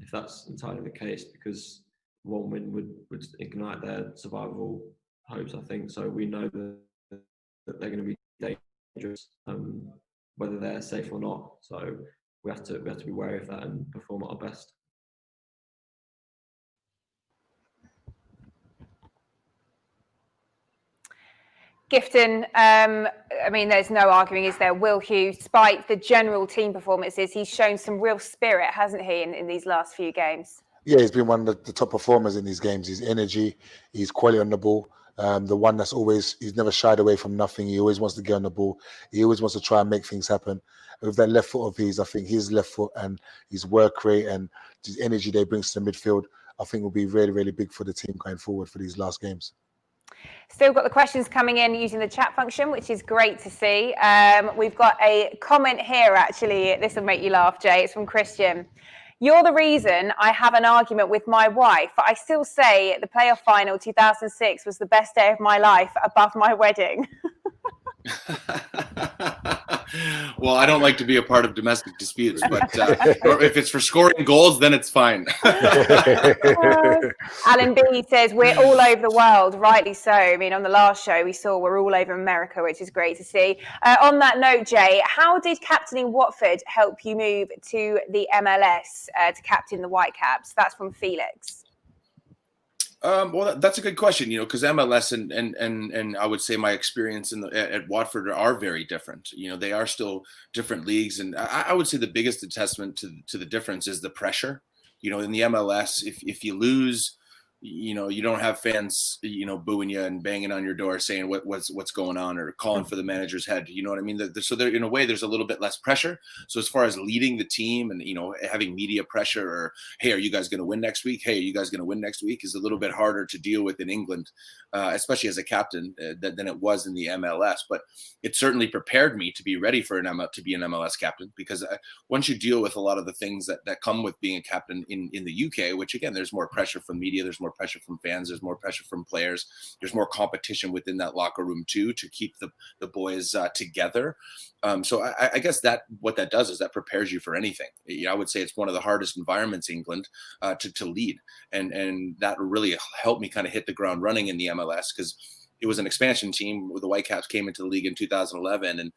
if that's entirely the case, because one win would ignite their survival hopes, I think. So we know that they're going to be dangerous, whether they're safe or not. So we have to be wary of that and perform at our best. Gifton, I mean, there's no arguing, is there? Will Hughes, despite the general team performances, he's shown some real spirit, hasn't he, in these last few games? Yeah, he's been one of the top performers in these games. His energy, his quality on the ball. The one that's he's never shied away from nothing. He always wants to get on the ball. He always wants to try and make things happen. With that left foot of his, I think his left foot and his work rate and his energy they brings to the midfield, I think will be really, really big for the team going forward for these last games. Still got the questions coming in using the chat function, which is great to see. We've got a comment here, actually. This will make you laugh, Jay. It's from Christian. You're the reason I have an argument with my wife. I still say the playoff final 2006 was the best day of my life above my wedding. Well, I don't like to be a part of domestic disputes, but if it's for scoring goals, then it's fine. Alan B says we're all over the world, rightly so. I mean, on the last show we saw we're all over America, which is great to see. On that note, Jay, how did captaining Watford help you move to the MLS to captain the Whitecaps? That's from Felix. Well, that's a good question, because MLS and I would say my experience at Watford are very different. They are still different leagues, and I would say the biggest testament to the difference is the pressure. In the MLS, if you lose, you don't have fans, booing you and banging on your door saying what's going on or calling for the manager's head. You know what I mean? So there, in a way, there's a little bit less pressure. So as far as leading the team and, having media pressure or, hey, are you guys going to win next week? Hey, are you guys going to win next week? Is a little bit harder to deal with in England, especially as a captain than it was in the MLS. But it certainly prepared me to be ready for to be an MLS captain, because once you deal with a lot of the things that come with being a captain in the UK, which again, there's more pressure from media, there's more pressure from fans, there's more pressure from players, there's more competition within that locker room too, to keep the boys together. So I guess what that does is that prepares you for anything. I would say it's one of the hardest environments in England to lead, and that really helped me kind of hit the ground running in the MLS, because it was an expansion team. The Whitecaps came into the league in 2011, and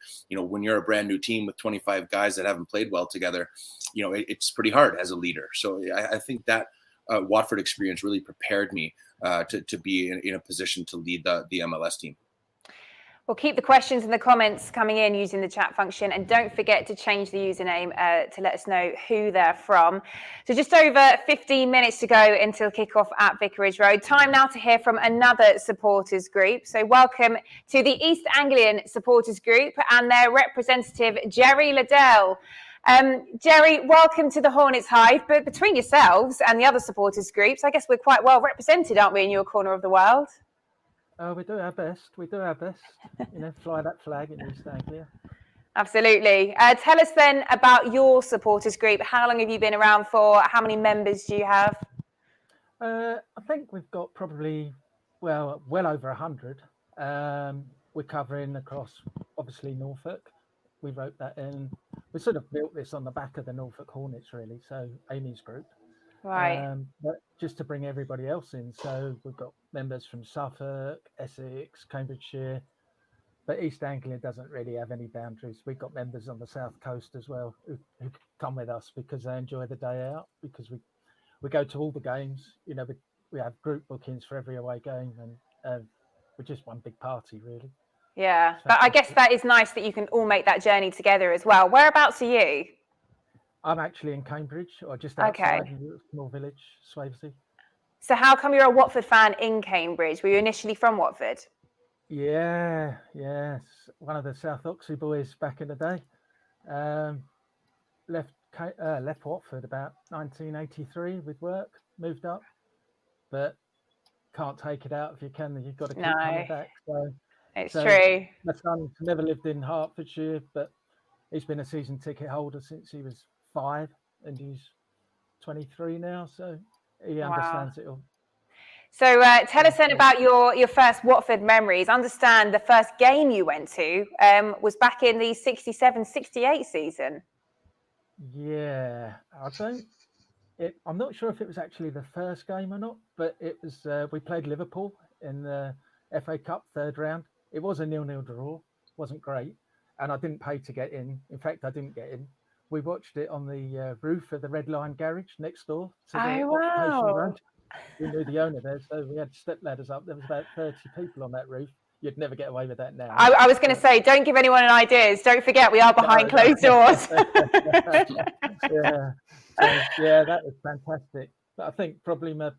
when you're a brand new team with 25 guys that haven't played well together, it's pretty hard as a leader. So I think that Watford experience really prepared me to be in a position to lead the MLS team. We'll keep the questions and the comments coming in using the chat function, and don't forget to change the username to let us know who they're from. So just over 15 minutes to go until kickoff at Vicarage Road. Time now to hear from another supporters group. So welcome to the East Anglian supporters group and their representative, Jerry Liddell. Jerry, welcome to the Hornets Hive. But between yourselves and the other supporters groups, I guess we're quite well represented, aren't we, in your corner of the world? We do our best. We do our best. Fly that flag in East Anglia. Absolutely. Tell us then about your supporters group. How long have you been around for? How many members do you have? I think we've got probably, well over 100. We're covering across, obviously, Norfolk. We wrote that in. We sort of built this on the back of the Norfolk Hornets, really. So Amy's group. Right. But just to bring everybody else in. So we've got members from Suffolk, Essex, Cambridgeshire, but East Anglia doesn't really have any boundaries. We've got members on the South Coast as well who come with us because they enjoy the day out, because we go to all the games. We have group bookings for every away game, and we're just one big party, really. Yeah, but I guess that is nice that you can all make that journey together as well. Whereabouts are you? I'm actually in Cambridge, or just outside a small village, Swavesey. So how come you're a Watford fan in Cambridge? Were you initially from Watford? Yeah, yes. One of the South Oxley boys back in the day. Left Watford about 1983 with work, moved up, but can't take it out if you can. You've got to keep coming back. So it's true. My son never lived in Hertfordshire, but he's been a season ticket holder since he was 5, and he's 23 now, so he understands it all. So tell us then about your first Watford memories. Understand the first game you went to was back in the 67-68 season. Yeah, I'm not sure if it was actually the first game or not, but it was. We played Liverpool in the FA Cup 3rd round. It was a 0-0 draw. Wasn't great, and I didn't pay to get in. In fact, I didn't get in. We watched it on the roof of the Red Line garage next door to the Occupation Road. We knew the owner there, so we had step ladders up. There was about 30 people on that roof. You'd never get away with that now. I was going to say, don't give anyone any ideas. Don't forget, we are behind closed doors. Yeah, that was fantastic. But I think probably my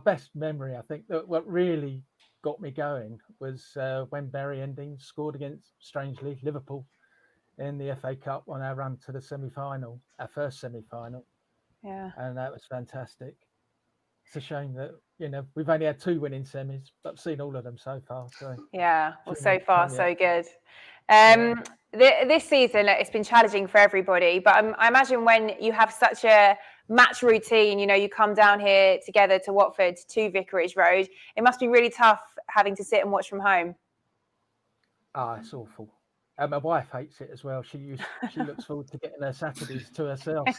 best memory, I think, that what really got me going was when Barry Ending scored against, strangely, Liverpool in the FA Cup on our run to the semi-final, our first semi-final. Yeah. And that was fantastic. It's a shame that, we've only had 2 winning semis, but I've seen all of them so far. So yeah, well, so far, so good. Yeah. This season, it's been challenging for everybody, but I imagine when you have such a match routine, you come down here together to Watford, to Vicarage Road, it must be really tough having to sit and watch from home. It's awful. My wife hates it as well. She looks forward to getting her Saturdays to herself.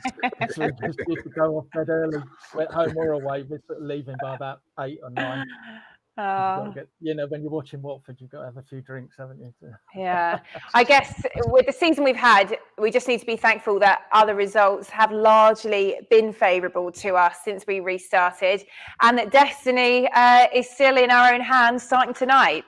So she could go off bed early, went home or away. We're sort of leaving by about 8 or 9. When you're watching Watford, you've got to have a few drinks, haven't you? Yeah. I guess with the season we've had, we just need to be thankful that other results have largely been favourable to us since we restarted, and that destiny is still in our own hands starting tonight.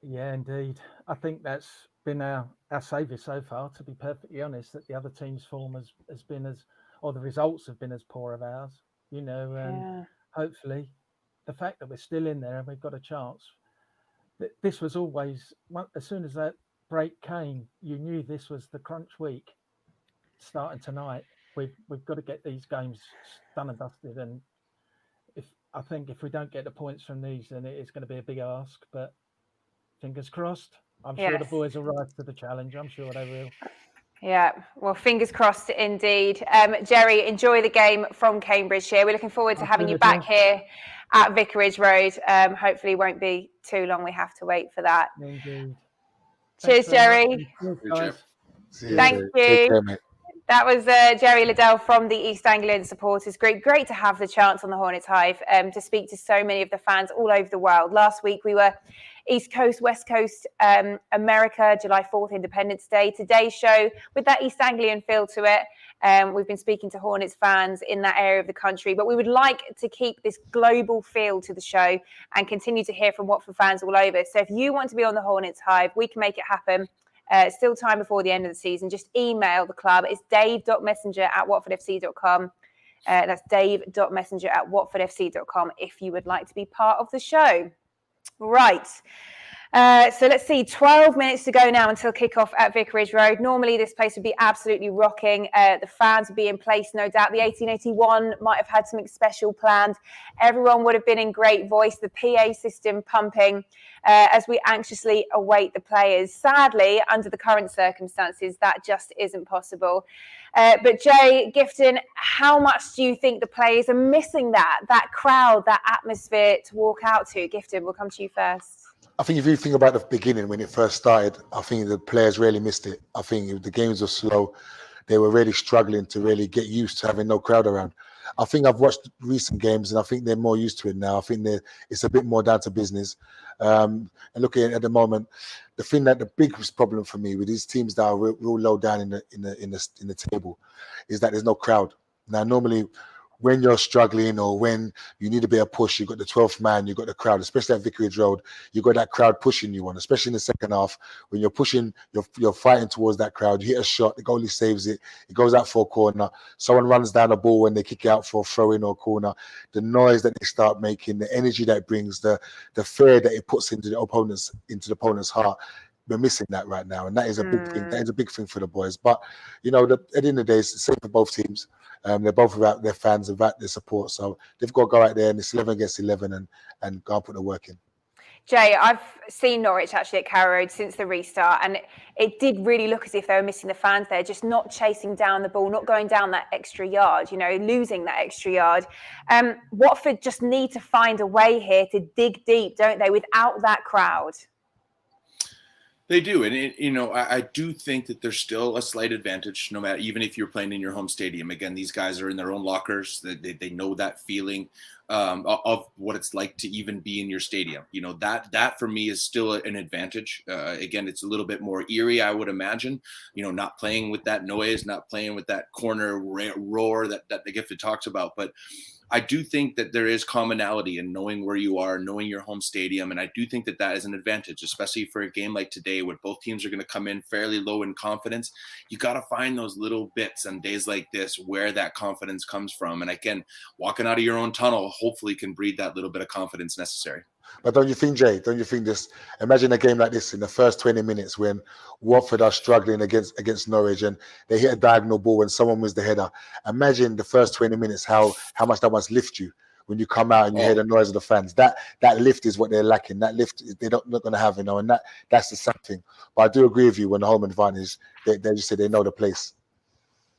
Yeah, indeed. I think that's been our saviour so far, to be perfectly honest, that the other team's form has been or the results have been as poor of ours, and hopefully the fact that we're still in there and we've got a chance. This was always, as soon as that break came, you knew this was the crunch week starting tonight. We've got to get these games done and dusted, and I think if we don't get the points from these, then it is going to be a big ask, but fingers crossed. I'm sure the boys will rise to the challenge. I'm sure they will. Yeah, well, fingers crossed indeed. Jerry, enjoy the game from Cambridgeshire. We're looking forward to having you back here at Vicarage Road. Hopefully it won't be too long. We have to wait for that. Indeed. Cheers, Jerry. Thank you. That was Jerry Liddell from the East Anglian Supporters Group. Great to have the chance on the Hornets Hive to speak to so many of the fans all over the world. Last week we were East Coast, West Coast, America, July 4th, Independence Day. Today's show, with that East Anglian feel to it, we've been speaking to Hornets fans in that area of the country, but we would like to keep this global feel to the show and continue to hear from Watford fans all over. So if you want to be on the Hornets Hive, we can make it happen. Still time before the end of the season. Just email the club. It's dave.messenger@watfordfc.com. That's dave.messenger@watfordfc.com if you would like to be part of the show. Right. So let's see, 12 minutes to go now until kickoff at Vicarage Road. Normally this place would be absolutely rocking. The fans would be in place, no doubt. The 1881 might have had something special planned. Everyone would have been in great voice, the PA system pumping as we anxiously await the players. Sadly, under the current circumstances, that just isn't possible. But Jay, Gifton, how much do you think the players are missing that crowd, that atmosphere to walk out to? Gifton, we'll come to you first. I think if you think about the beginning when it first started, I think the players really missed it. I think the games were slow. They were really struggling to really get used to having no crowd around. I think I've watched recent games and I think they're more used to it now. I think it's a bit more down to business. And looking at the moment, the thing that the biggest problem for me with these teams that are real low down in the table is that there's no crowd. Now, normally when you're struggling or when you need a bit of push, you've got the 12th man, you've got the crowd, especially at Vicarage Road, you've got that crowd pushing you on, especially in the second half. When you're pushing, you're fighting towards that crowd, you hit a shot, the goalie saves it, it goes out for a corner, someone runs down a ball and they kick it out for a throw-in or a corner, the noise that they start making, the energy that it brings, the fear that it puts into the opponent's heart. We're missing that right now, and that is a big thing. That is a big thing for the boys. But you know, at the end of the day, it's the same for both teams. They're both about their fans, about their support. So they've got to go out there and it's 11 against 11 and go and put the work in. Jay, I've seen Norwich actually at Carrow Road since the restart, and it did really look as if they were missing the fans there, just not chasing down the ball, not going down that extra yard, you know, losing that extra yard. Watford just need to find a way here to dig deep, don't they, without that crowd? They do, and you know, I do think that there's still a slight advantage, no matter, even if you're playing in your home stadium. Again, these guys are in their own lockers. They know that feeling of what it's like to even be in your stadium. You know, that for me is still an advantage. Again, it's a little bit more eerie, I would imagine. You know, not playing with that noise, not playing with that corner roar that the Gifted talks about, but I do think that there is commonality in knowing where you are, knowing your home stadium. And I do think that that is an advantage, especially for a game like today where both teams are going to come in fairly low in confidence. You got to find those little bits on days like this where that confidence comes from. And again, walking out of your own tunnel hopefully can breed that little bit of confidence necessary. But don't you think, Jay, this, imagine a game like this in the first 20 minutes when Watford are struggling against Norwich and they hit a diagonal ball and someone wins the header. Imagine the first 20 minutes, how much that must lift you when you come out and you hear the noise of the fans. That lift is what they're lacking. That lift they're not going to have, you know, and that's the sad thing. But I do agree with you when the home advantage, they just say they know the place.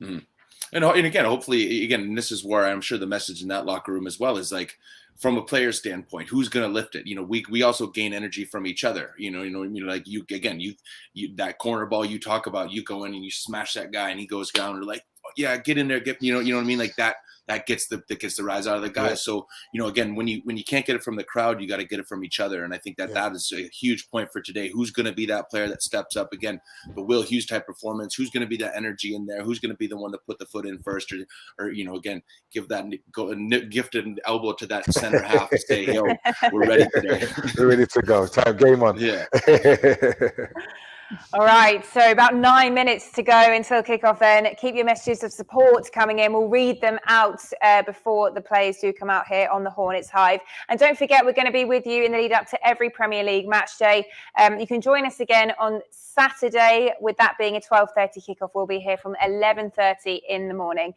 Mm. And again, hopefully, again, this is where I'm sure the message in that locker room as well is like, from a player standpoint, who's going to lift it? You know, we also gain energy from each other. You know, like you that corner ball you talk about, you go in and you smash that guy and he goes down. You're like, yeah, get in there, you know what I mean? Like that gets the rise out of the guys. Yeah. So, you know, again, when you can't get it from the crowd, you got to get it from each other. And I think that is a huge point for today. Who's going to be that player that steps up again? The Will Hughes type performance. Who's going to be that energy in there? Who's going to be the one to put the foot in first, or you know, again, give that gifted elbow to that center half and say, yo, we're ready today. We're ready to go. Time, game on. Yeah. All right, so about 9 minutes to go until kickoff then. Keep your messages of support coming in. We'll read them out before the players do come out here on the Hornets Hive. And don't forget, we're going to be with you in the lead up to every Premier League match day. You can join us again on Saturday, with that being a 12:30 kickoff. We'll be here from 11:30 in the morning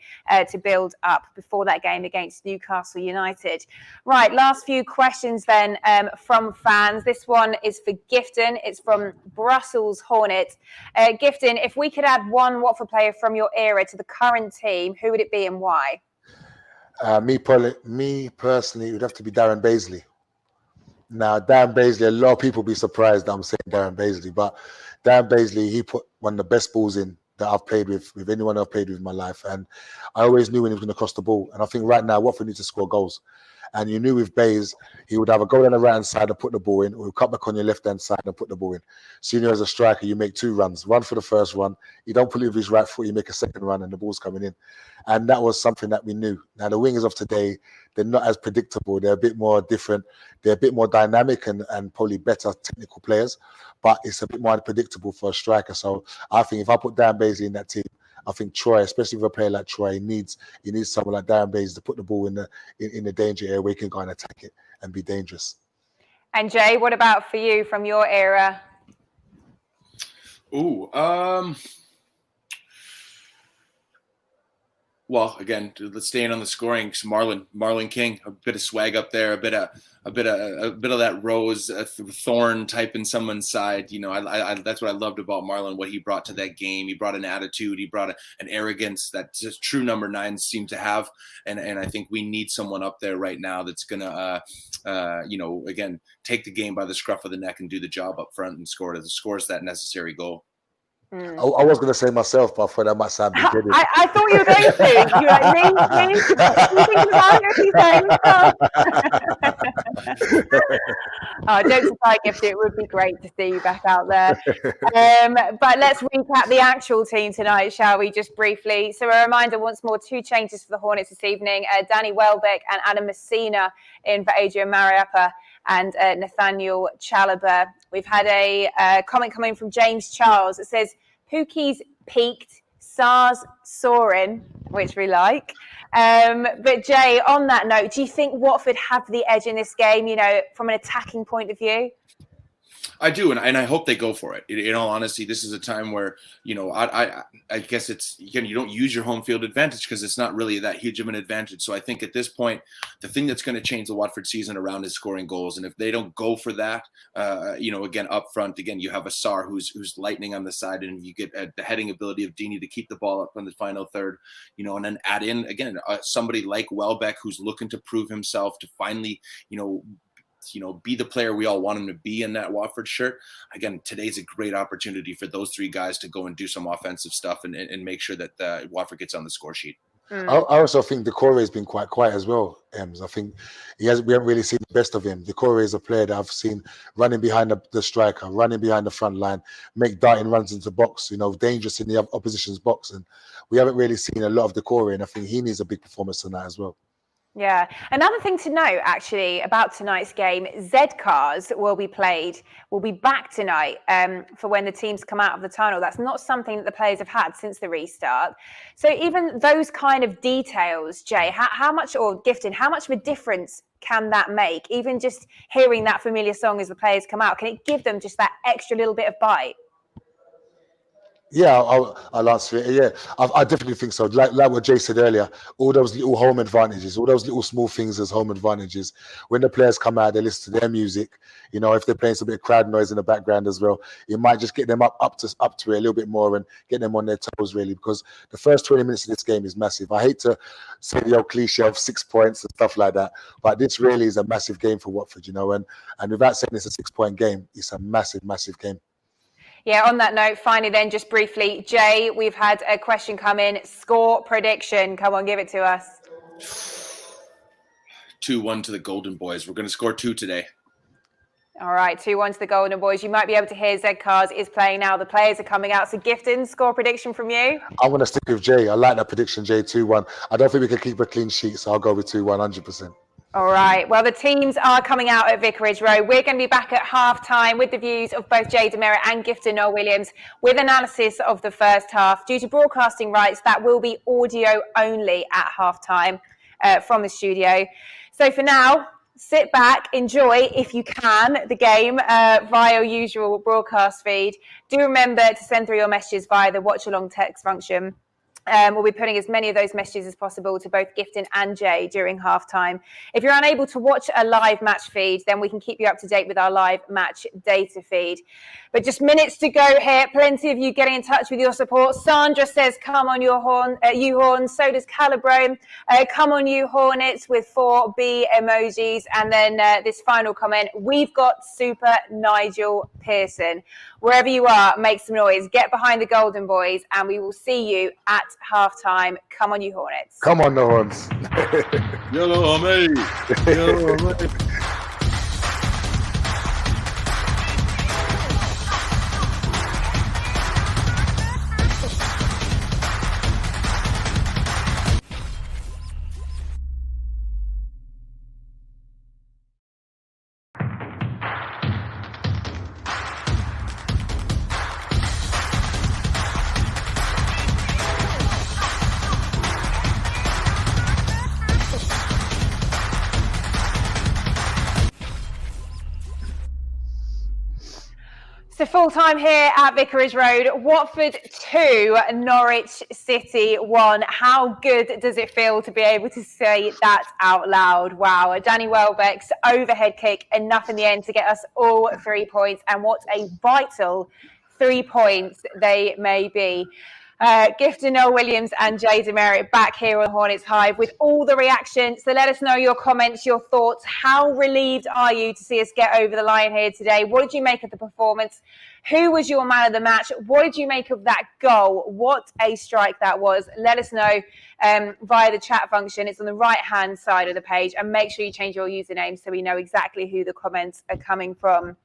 to build up before that game against Newcastle United. Right, last few questions then from fans. This one is for Gifton. It's from Brussels Hornets. Gifton, if we could add one Watford player from your era to the current team, who would it be and why? Me personally, it would have to be Darren Baisley. Now, Darren Baisley, a lot of people be surprised that I'm saying Darren Baisley, but Darren Baisley, he put one of the best balls in that I've played with anyone I've played with in my life. And I always knew when he was going to cross the ball. And I think right now, Watford needs to score goals. And you knew with Bays, he would either go down the right-hand side and put the ball in, or he'll cut back on your left-hand side and put the ball in. So you know, as a striker, you make two runs. Run for the first run. You don't put it with his right foot, you make a second run and the ball's coming in. And that was something that we knew. Now, the wingers of today, they're not as predictable. They're a bit more different. They're a bit more dynamic and probably better technical players. But it's a bit more unpredictable for a striker. So I think if I put Darren Baisley in that team, I think Troy, especially with a player like Troy, he needs someone like Darren Baisley to put the ball in the danger area where he can go and attack it and be dangerous. And Jay, what about for you from your era? Well, again, let's stay in on the scoring. Marlon King, a bit of swag up there, a bit of that rose thorn type in someone's side. You know, I that's what I loved about Marlon, what he brought to that game. He brought an attitude, he brought an arrogance that just true number 9s seem to have. And I think we need someone up there right now that's gonna, again, take the game by the scruff of the neck and do the job up front and score that necessary goal. I was going to say myself, but I thought that might sound big. I thought you were going to. You were like, me. Oh, jokes aside, Gifton, it would be great to see you back out there. But let's recap the actual team tonight, shall we, just briefly. So a reminder once more, 2 changes for the Hornets this evening. Danny Welbeck and Adam Messina in for Adrian Mariappa and Nathaniel Chalobah. We've had a comment coming from James Charles. It says, Pookie's peaked, Sarr's soaring, which we like. But Jay, on that note, do you think Watford have the edge in this game, you know, from an attacking point of view? I do, and I hope they go for it. In all honesty, this is a time where, you know, I guess it's, again, you don't use your home field advantage because it's not really that huge of an advantage. So I think at this point, the thing that's going to change the Watford season around is scoring goals. And if they don't go for that, you know, again, up front, again, you have a Sarr who's lightning on the side, and you get the heading ability of Deeney to keep the ball up on the final third, you know, and then add in, again, somebody like Welbeck who's looking to prove himself to finally, you know, be the player we all want him to be in that Watford shirt. Again, today's a great opportunity for those 3 guys to go and do some offensive stuff and make sure that Watford gets on the score sheet. I also think Doucouré has been quite quiet as well, Ems. I think we haven't really seen the best of him. Doucouré is a player that I've seen running behind the striker, running behind the front line, make darting runs into the box, you know, dangerous in the opposition's box. And we haven't really seen a lot of Doucouré, and I think he needs a big performance tonight as well. Yeah. Another thing to note, actually, about tonight's game, Z cars will be back tonight for when the teams come out of the tunnel. That's not something that the players have had since the restart. So even those kind of details, Jay, how much, or Gifton, how much of a difference can that make? Even just hearing that familiar song as the players come out, can it give them just that extra little bit of bite? Yeah, I'll answer it. Yeah, I definitely think so. Like what Jay said earlier, all those little home advantages, all those little small things as home advantages. When the players come out, they listen to their music. You know, if they're playing some bit of crowd noise in the background as well, it might just get them up to it a little bit more and get them on their toes, really, because the first 20 minutes of this game is massive. I hate to say the old cliche of 6 points and stuff like that, but this really is a massive game for Watford, you know, and without saying it's a 6-point game, it's a massive, massive game. Yeah, on that note, finally then, just briefly, Jay, we've had a question come in. Score prediction. Come on, give it to us. 2-1 to the Golden Boys. We're going to score 2 today. All right, 2-1 to the Golden Boys. You might be able to hear Z Cars is playing now. The players are coming out. So, Gifton, score prediction from you? I'm going to stick with Jay. I like that prediction, Jay, 2-1. I don't think we can keep a clean sheet, so I'll go with 2-1, 100%. All right. Well, the teams are coming out at Vicarage Road. We're going to be back at half-time with the views of both Jay Demerit and Gifton Noel-Williams with analysis of the first half. Due to broadcasting rights, that will be audio only at half-time from the studio. So for now, sit back, enjoy, if you can, the game via usual broadcast feed. Do remember to send through your messages via the watch-along text function. We'll be putting as many of those messages as possible to both Gifton and Jay during halftime. If you're unable to watch a live match feed, then we can keep you up to date with our live match data feed. But just minutes to go here. Plenty of you getting in touch with your support. Sandra says, come on, you Horns. So does Calabrone. Come on, you Hornets, with 4 B emojis. And then this final comment, we've got Super Nigel Pearson. Wherever you are, make some noise. Get behind the Golden Boys, and we will see you at halftime. Come on, you Hornets. Come on, the Horns. Yellow, mate. Yellow, mate. So full time here at Vicarage Road. Watford 2, Norwich City 1. How good does it feel to be able to say that out loud? Wow. Danny Welbeck's overhead kick, enough in the end to get us all 3 points. And what a vital 3 points they may be. Gifton Noel-Williams and Jay Demerit back here on Hornets Hive with all the reactions. So let us know your comments, your thoughts. How relieved are you to see us get over the line here today? What did you make of the performance? Who was your man of the match? What did you make of that goal? What a strike that was. Let us know via the chat function. It's on the right-hand side of the page. And make sure you change your username so we know exactly who the comments are coming from.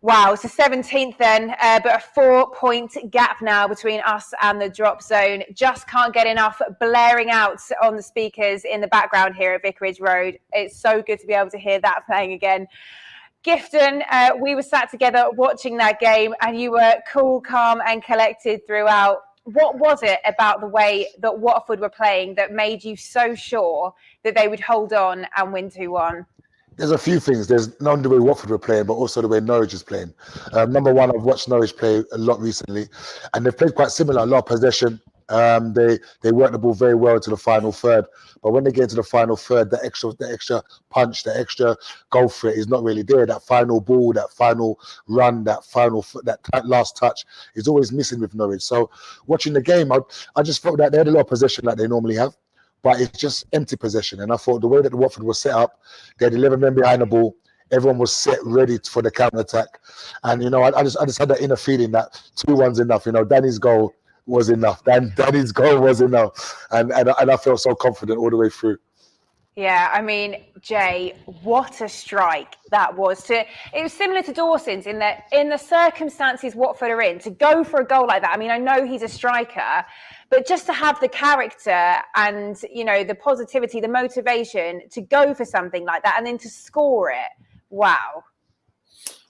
Wow, it's the 17th then, but a 4-point gap now between us and the drop zone. Just can't get enough blaring out on the speakers in the background here at Vicarage Road. It's so good to be able to hear that playing again. Gifton, we were sat together watching that game and you were cool, calm and collected throughout. What was it about the way that Watford were playing that made you so sure that they would hold on and win 2-1? There's a few things. There's not only the way Watford were playing, but also the way Norwich is playing. Number one, I've watched Norwich play a lot recently, and they've played quite similar. A lot of possession. They work the ball very well to the final third, but when they get to the final third, the extra punch, the extra go for it is not really there. That final ball, that final run, that last touch is always missing with Norwich. So watching the game, I just felt that they had a lot of possession like they normally have, but it's just empty possession. And I thought the way that the Watford was set up, they had 11 men behind the ball. Everyone was set ready for the counter-attack. And, I just had that inner feeling that 2-1's enough. Danny's goal was enough. Danny's goal was enough. And I felt so confident all the way through. Yeah, I mean, Jay, what a strike that was. It was similar to Dawson's in that in the circumstances Watford are in, to go for a goal like that. I mean, I know he's a striker, but just to have the character and, the positivity, the motivation to go for something like that and then to score it. Wow.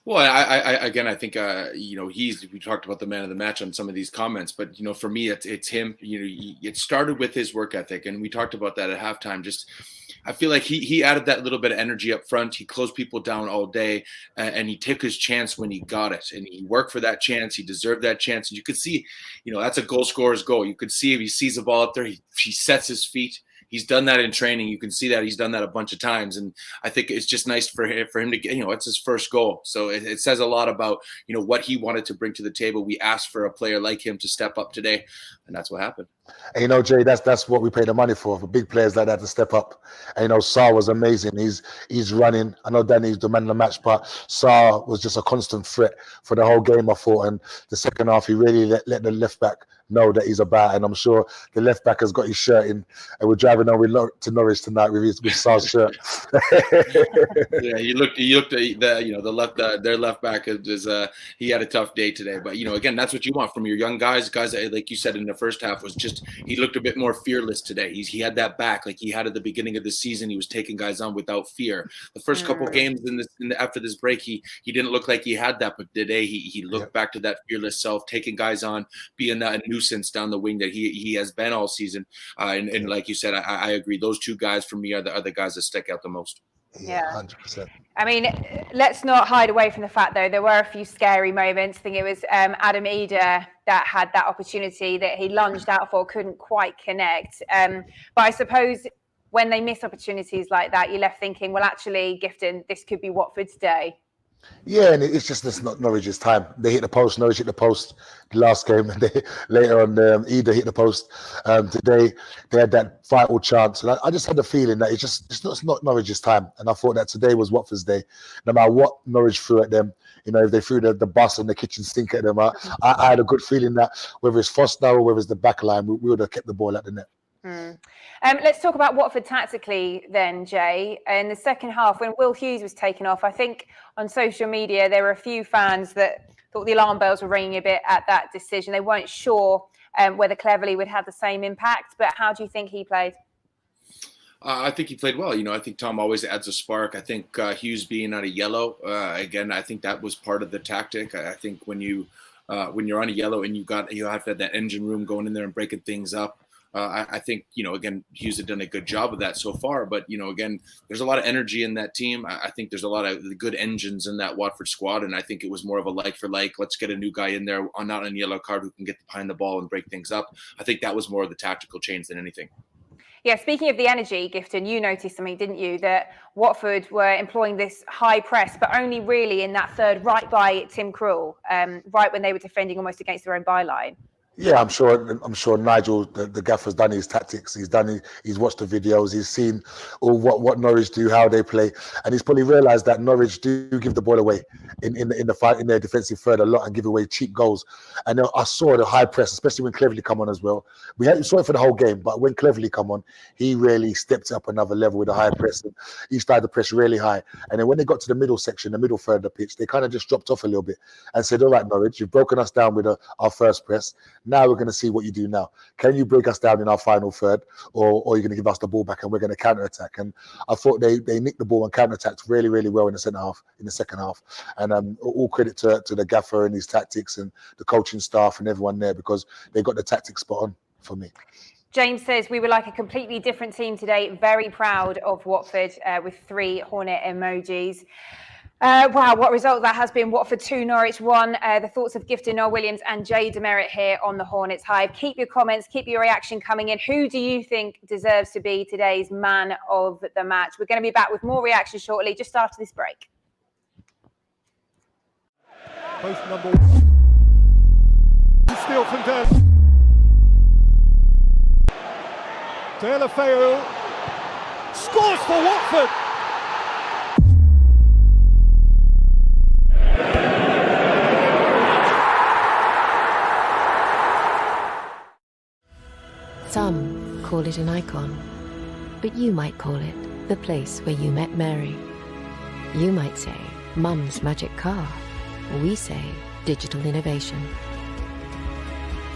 Well, I think, we talked about the man of the match on some of these comments, but, for me, it's him. It started with his work ethic, and we talked about that at halftime. I feel like he added that little bit of energy up front. He closed people down all day, and he took his chance when he got it, and he worked for that chance. He deserved that chance. And you could see, that's a goal scorer's goal. You could see if he sees the ball up there, he sets his feet. He's done that in training. You can see that he's done that a bunch of times. And I think it's just nice for him to get, it's his first goal. So it says a lot about, what he wanted to bring to the table. We asked for a player like him to step up today, and that's what happened. And, Jay, that's what we pay the money for big players like that to step up. And, Sarr was amazing. He's running. I know Danny's the man of the match, but Sarr was just a constant threat for the whole game, I thought. And the second half, he really let the left back know that he's about, and I'm sure the left back has got his shirt in, and we're driving on to Norwich tonight with Sarr's shirt. Yeah, their left back is he had a tough day today, but again, that's what you want from your young guys that, like you said in the first half, was just he looked a bit more fearless today. He had that back like he had at the beginning of the season. He was taking guys on without fear. The first couple games after this break, he didn't look like he had that, but today he looked back to that fearless self, taking guys on, being that nuisance down the wing that he has been all season. And like you said, I agree. Those two guys for me are the guys that stick out the most. Yeah, 100%. I mean, let's not hide away from the fact, though, there were a few scary moments. I think it was Adam Eder that had that opportunity that he lunged out for, couldn't quite connect. But I suppose when they miss opportunities like that, you're left thinking, well, actually, Gifton, this could be Watford's day. Yeah, and it's just not Norwich's time. They hit the post. Norwich hit the post the last game, and later on, Eder hit the post. Today, they had that vital chance, and I just had the feeling that it's not Norwich's time. And I thought that today was Watford's day. No matter what Norwich threw at them, if they threw the bus and the kitchen sink at them, I had a good feeling that whether it's Foster or whether it's the back line, we would have kept the ball at the net. Let's talk about Watford tactically then, Jay. In the second half, when Will Hughes was taken off, I think on social media there were a few fans that thought the alarm bells were ringing a bit at that decision. They weren't sure whether Cleverley would have the same impact, but how do you think he played? I think he played well. I think Tom always adds a spark. I think Hughes being out of yellow, again, I think that was part of the tactic. I think when you're on a yellow and you have to have that engine room going in there and breaking things up, I think, again, Hughes had done a good job of that so far. But, again, there's a lot of energy in that team. I think there's a lot of good engines in that Watford squad. And I think it was more of a like for like, let's get a new guy in there not on a yellow card who can get behind the ball and break things up. I think that was more of the tactical change than anything. Yeah, speaking of the energy, Gifton, you noticed something, didn't you? That Watford were employing this high press, but only really in that third right by Tim Krul, right when they were defending almost against their own byline. Yeah, I'm sure Nigel, the gaffer's done his tactics. He's watched the videos. He's seen all what Norwich do, how they play, and he's probably realised that Norwich do give the ball away in the fight in their defensive third a lot and give away cheap goals. And I saw the high press, especially when Cleverley come on as well. We saw it for the whole game, but when Cleverley come on, he really stepped up another level with the high press. And he started to press really high. And then when they got to the middle section, the middle third of the pitch, they kind of just dropped off a little bit and said, "All right, Norwich, you've broken us down with our first press. Now we're going to see what you do now. Can you break us down in our final third, or are you going to give us the ball back and we're going to counter attack?" And I thought they nicked the ball and counter attacked really, really well in the second half. And all credit to the gaffer and his tactics and the coaching staff and everyone there, because they got the tactics spot on for me. James says, we were like a completely different team today. Very proud of Watford, with 3 Hornet emojis. Wow, what result that has been. Watford 2, Norwich 1. The thoughts of Gifton Noel-Williams and Demerit here on the Hornets Hive. Keep your comments, keep your reaction coming in. Who do you think deserves to be today's man of the match? We're going to be back with more reaction shortly, just after this break. Both number 1. Steal from Deulofeu scores for Watford. Some call it an icon, but you might call it the place where you met Mary. You might say Mum's magic car. We say digital innovation.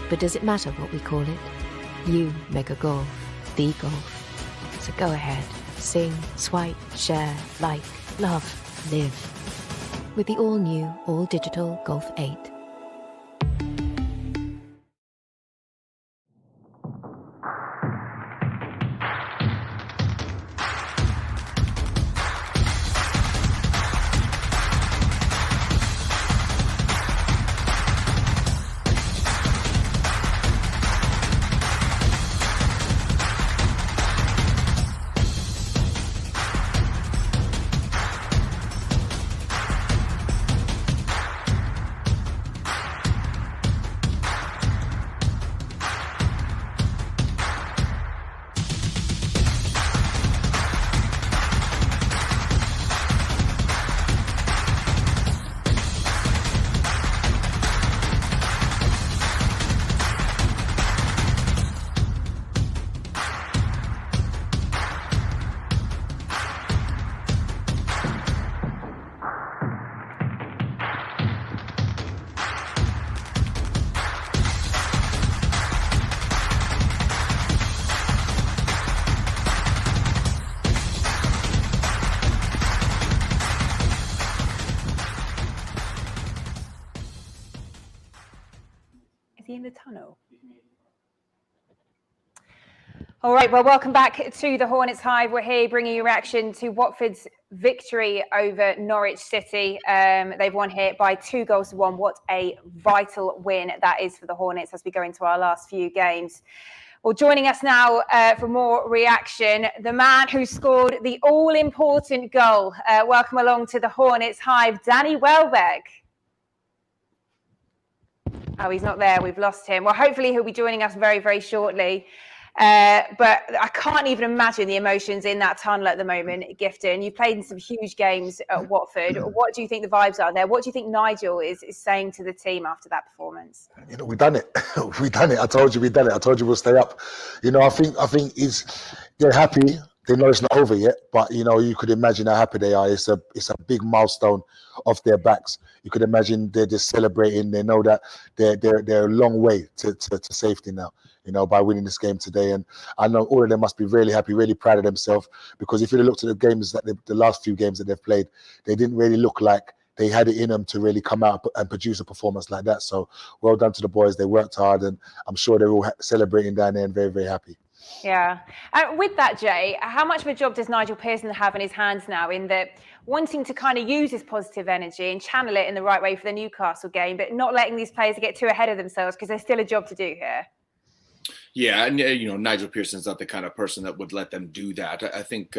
But does it matter what we call it? You make a golf, the golf. So go ahead, sing, swipe, share, like, love, live. With the all-new, all-digital Golf 8. In the tunnel. All right, well, welcome back to the Hornets Hive. We're here bringing you reaction to Watford's victory over Norwich City. They've won here by 2-1. What a vital win that is for the Hornets as we go into our last few games. Well, joining us now for more reaction, the man who scored the all-important goal. Welcome along to the Hornets Hive, Danny Welbeck. Oh, he's not there. We've lost him. Well, hopefully he'll be joining us very, very shortly. But I can't even imagine the emotions in that tunnel at the moment, Gifton. You've played in some huge games at Watford. What do you think the vibes are there? What do you think Nigel is saying to the team after that performance? You know, we've done it. We've done it. I told you we've done it. I told you we'll stay up. You know, I think they're happy. They know it's not over yet, but you know, you could imagine how happy they are. It's a big milestone off their backs. You could imagine they're just celebrating. They know that they're a long way to safety now, you know, by winning this game today. And I know all of them must be really happy, really proud of themselves, because if you looked at the games that the last few games that they've played, they didn't really look like they had it in them to really come out and produce a performance like that. So well done to the boys. They worked hard, and I'm sure they're all celebrating down there and very, very happy. Yeah. With that, Jay, how much of a job does Nigel Pearson have in his hands now, in that wanting to kind of use his positive energy and channel it in the right way for the Newcastle game, but not letting these players get too ahead of themselves, because there's still a job to do here? Yeah, and Nigel Pearson's not the kind of person that would let them do that. I think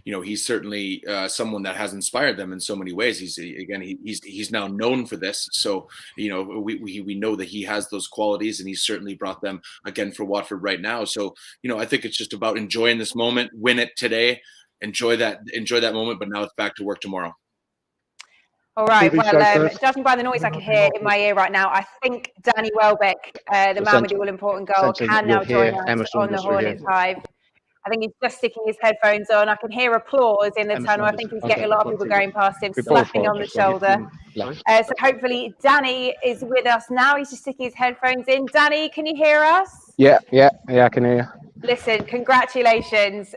he's certainly someone that has inspired them in so many ways. He's now known for this, so we know that he has those qualities, and he's certainly brought them again for Watford right now. So I think it's just about enjoying this moment, win it today, enjoy that moment, but now it's back to work tomorrow. All right, well, judging by the noise I can hear in my ear right now, I think Danny Welbeck, the man with the all-important goal, can now join us on the Hornets Hive. I think he's just sticking his headphones on. I can hear applause in the tunnel. I think he's getting a lot of people going past him, slapping on the shoulder. So hopefully Danny is with us now. He's just sticking his headphones in. Danny, can you hear us? Yeah, I can hear you. Listen, congratulations.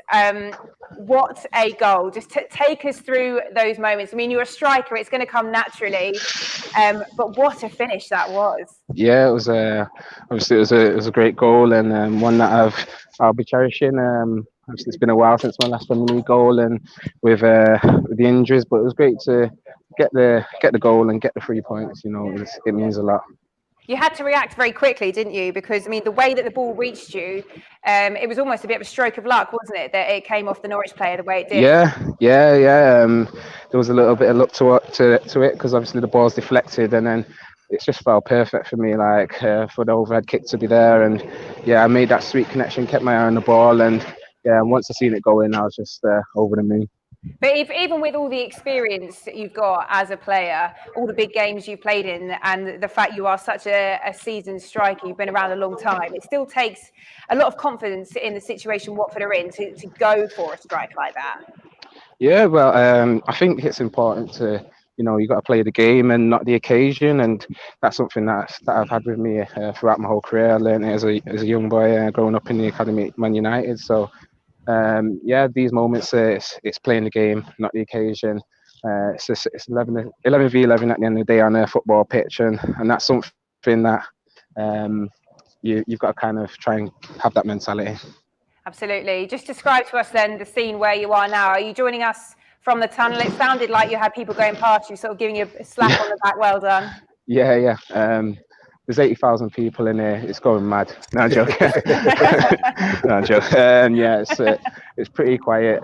What a goal. Just take us through those moments. I mean, you're a striker. It's going to come naturally. But what a finish that was. Yeah, it was obviously it was a great goal, and one that I'll be cherishing. Obviously, it's been a while since my last Premier League goal, and with the injuries, but it was great to get the goal and get the 3 points. It means a lot. You had to react very quickly, didn't you? Because, I mean, the way that the ball reached you, it was almost a bit of a stroke of luck, wasn't it? That it came off the Norwich player the way it did. Yeah. There was a little bit of luck to it, because obviously the ball's deflected, and then it just felt perfect for me, for the overhead kick to be there. And, I made that sweet connection, kept my eye on the ball, and, once I seen it go in, I was just over the moon. But even with all the experience that you've got as a player, all the big games you've played in, and the fact you are such a seasoned striker, you've been around a long time, it still takes a lot of confidence in the situation Watford are in to go for a strike like that. Yeah, well, I think it's important to, you got to play the game and not the occasion, and that's something that I've had with me throughout my whole career. I learned it as a young boy growing up in the academy at Man United, so these moments, it's playing the game, not the occasion. It's 11 v 11 at the end of the day on a football pitch, and that's something that you've got to kind of try and have that mentality. Absolutely. Just describe to us then the scene where you are now. Are you joining us from the tunnel? It sounded like you had people going past you, sort of giving you a slap on the back. Well done. Yeah. There's 80,000 people in here. It's going mad. No, I'm joking. No, I'm joking. It's pretty quiet.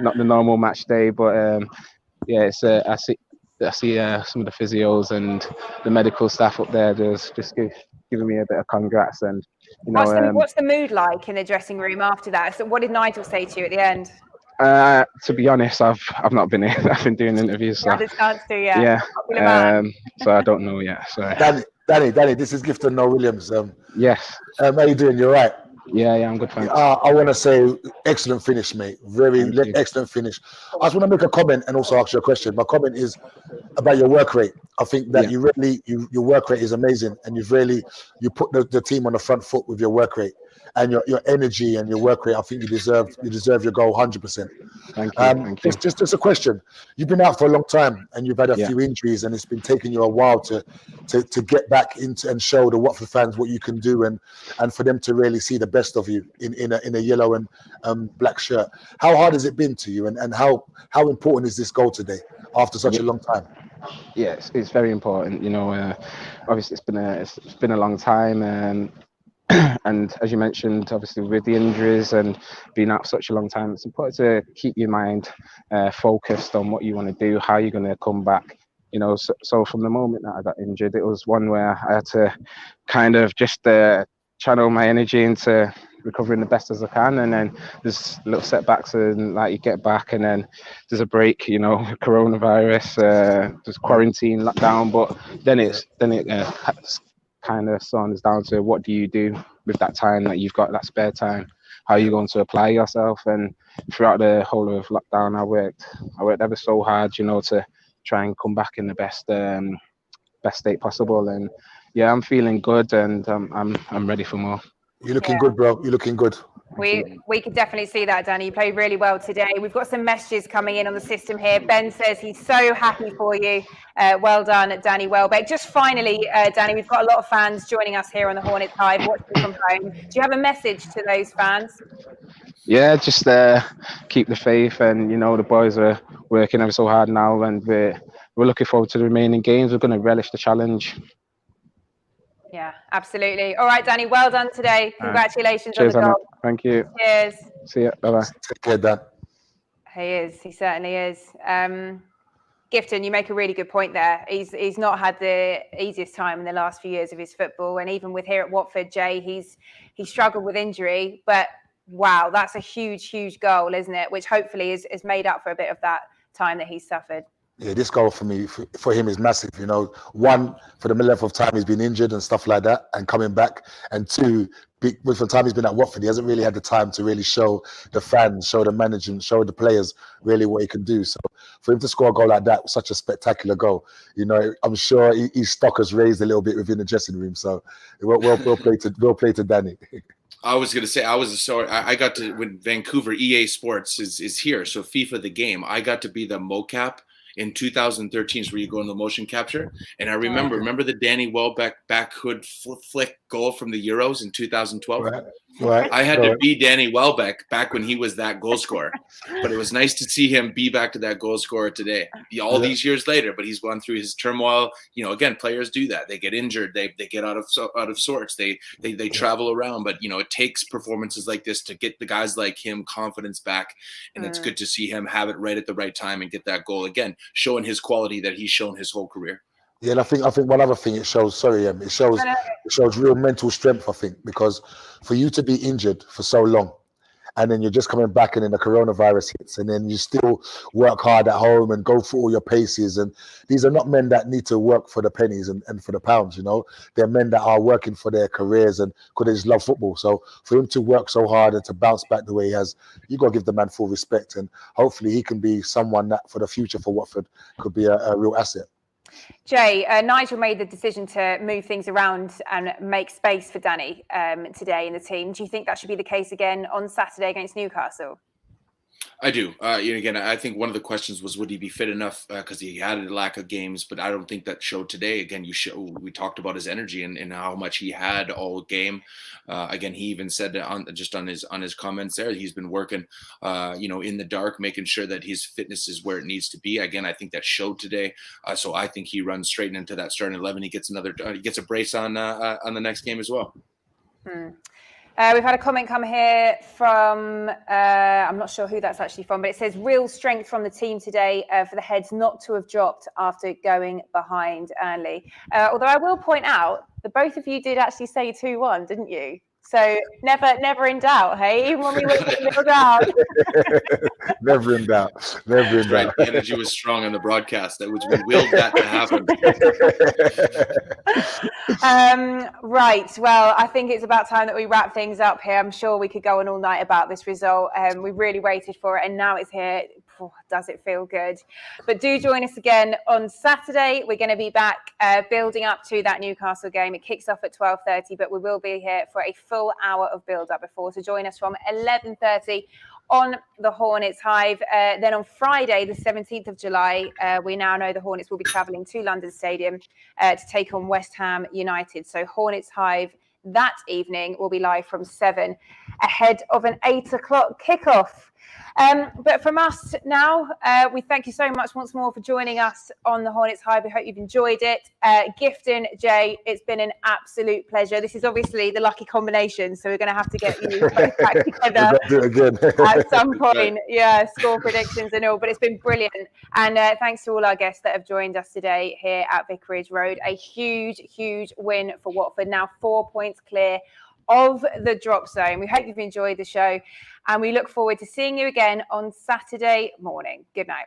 Not the normal match day, but I see some of the physios and the medical staff up there. Just giving me a bit of congrats, and what's the mood like in the dressing room after that? So, what did Nigel say to you at the end? To be honest, I've not been here. I've been doing interviews. So. You had a chance to, yeah. So I don't know yet. So. Danny, this is Gifton Noel-Williams. Yes. How are you doing? You're right. Yeah, I'm good, thanks. I want to say excellent finish, mate. Very excellent finish. I just want to make a comment and also ask you a question. My comment is about your work rate. I think that your work rate is amazing, and you put the team on the front foot with your work rate and your energy and your work rate. I think you deserve your goal 100%. Thank you. Just a question. You've been out for a long time, and you've had a few injuries, and it's been taking you a while to get back into and show the Watford fans what you can do, and for them to really see the best of you in a yellow and black shirt. How hard has it been to you, and how important is this goal today after such a long time? Yeah, it's very important. Obviously it's been a long time. And as you mentioned, obviously with the injuries and being out for such a long time, it's important to keep your mind focused on what you want to do, how you're going to come back. So from the moment that I got injured, it was one where I had to kind of just channel my energy into recovering the best as I can, and then there's little setbacks, and you get back, and then there's a break, coronavirus, there's quarantine, lockdown, but then it kind of Saunders down to what do you do with that time that you've got, that spare time, how are you going to apply yourself. And throughout the whole of lockdown, I worked ever so hard, to try and come back in the best state possible. And I'm feeling good, and I'm ready for more. You're looking good, bro. You're looking good. We can definitely see that, Danny. You played really well today. We've got some messages coming in on the system here. Ben says he's so happy for you. Well done, Danny Welbeck. Just finally, Danny, we've got a lot of fans joining us here on the Hornets Hive, watching from home. Do you have a message to those fans? Yeah, just keep the faith, and the boys are working ever so hard now, and we're looking forward to the remaining games. We're going to relish the challenge. Yeah, absolutely. All right, Danny, well done today. Congratulations Cheers, on the Emma. goal. Thank you. Cheers. See ya. Bye-bye. Take care, Dan. He certainly is. Gifton, you make a really good point there. He's not had the easiest time in the last few years of his football, and even with here at Watford, Jay, he's struggled with injury. But wow, that's a huge goal, isn't it? Which hopefully is made up for a bit of that time that he's suffered. Yeah, this goal for me, for him, is massive. You know, one, for the length of time he's been injured and stuff like that, and coming back, and two, with the time he's been at Watford, he hasn't really had the time to really show the fans, show the management, show the players really what he can do. So for him to score a goal like that, such a spectacular goal, you know, I'm sure his stock has raised a little bit within the dressing room. So well played to Danny. I was going to say, I got to, when Vancouver EA Sports is here, so FIFA the game, I got to be the mocap in 2013, where you go into motion capture. And I remember the Danny Welbeck back hood flick goal from the Euros in 2012. Right. I had to be Danny Welbeck back when he was that goal scorer. But it was nice to see him be back to that goal scorer today, all these years later. But he's gone through his turmoil. You know, again, players do that. They get injured. They get out of sorts. They travel around. But, you know, it takes performances like this to get the guys like him confidence back. And it's good to see him have it right at the right time and get that goal again, showing his quality that he's shown his whole career. Yeah, and I think one other thing it shows. It shows real mental strength. I think, because for you to be injured for so long, and then you're just coming back, and then the coronavirus hits, and then you still work hard at home and go through all your paces. And these are not men that need to work for the pennies and for the pounds. You know, they're men that are working for their careers and because they just love football. So for him to work so hard and to bounce back the way he has, you got to give the man full respect. And hopefully he can be someone that for the future for Watford could be a real asset. Jay, Nigel made the decision to move things around and make space for Danny today in the team. Do you think that should be the case again on Saturday against Newcastle? I do. Again, I think one of the questions was, would he be fit enough? Because he had a lack of games, but I don't think that showed today. Again, we talked about his energy and how much he had all game. Again, he even said on his comments there, he's been working, in the dark, making sure that his fitness is where it needs to be. Again, I think that showed today. So I think he runs straight into that starting 11. He gets a brace on the next game as well. We've had a comment come here from, I'm not sure who that's actually from, but it says real strength from the team today for the Heads not to have dropped after going behind early. Although I will point out that both of you did actually say 2-1, didn't you? So never in doubt, hey? Even when we were little down. Never in doubt. Never in doubt. The energy was strong on the broadcast. We willed that to happen. Right. Well, I think it's about time that we wrap things up here. I'm sure we could go on all night about this result. We really waited for it, and now it's here. Does it feel good? But do join us again on Saturday. We're going to be back building up to that Newcastle game. It kicks off at 12:30, but we will be here for a full hour of build-up before. So join us from 11:30 on the Hornets Hive. Then on Friday, the 17th of July, we now know the Hornets will be travelling to London Stadium to take on West Ham United. So Hornets Hive that evening will be live from 7 ahead of an 8 o'clock kickoff. But from us now, we thank you so much once more for joining us on the Hornets Hive. We hope you've enjoyed it. Gifton, Jay, it's been an absolute pleasure. This is obviously the lucky combination, so we're going to have to get you both back together at some point. Yeah, score predictions and all, but it's been brilliant. And thanks to all our guests that have joined us today here at Vicarage Road. A huge win for Watford. Now 4 points clear of the drop zone. We hope you've enjoyed the show, and we look forward to seeing you again on Saturday morning. Good night.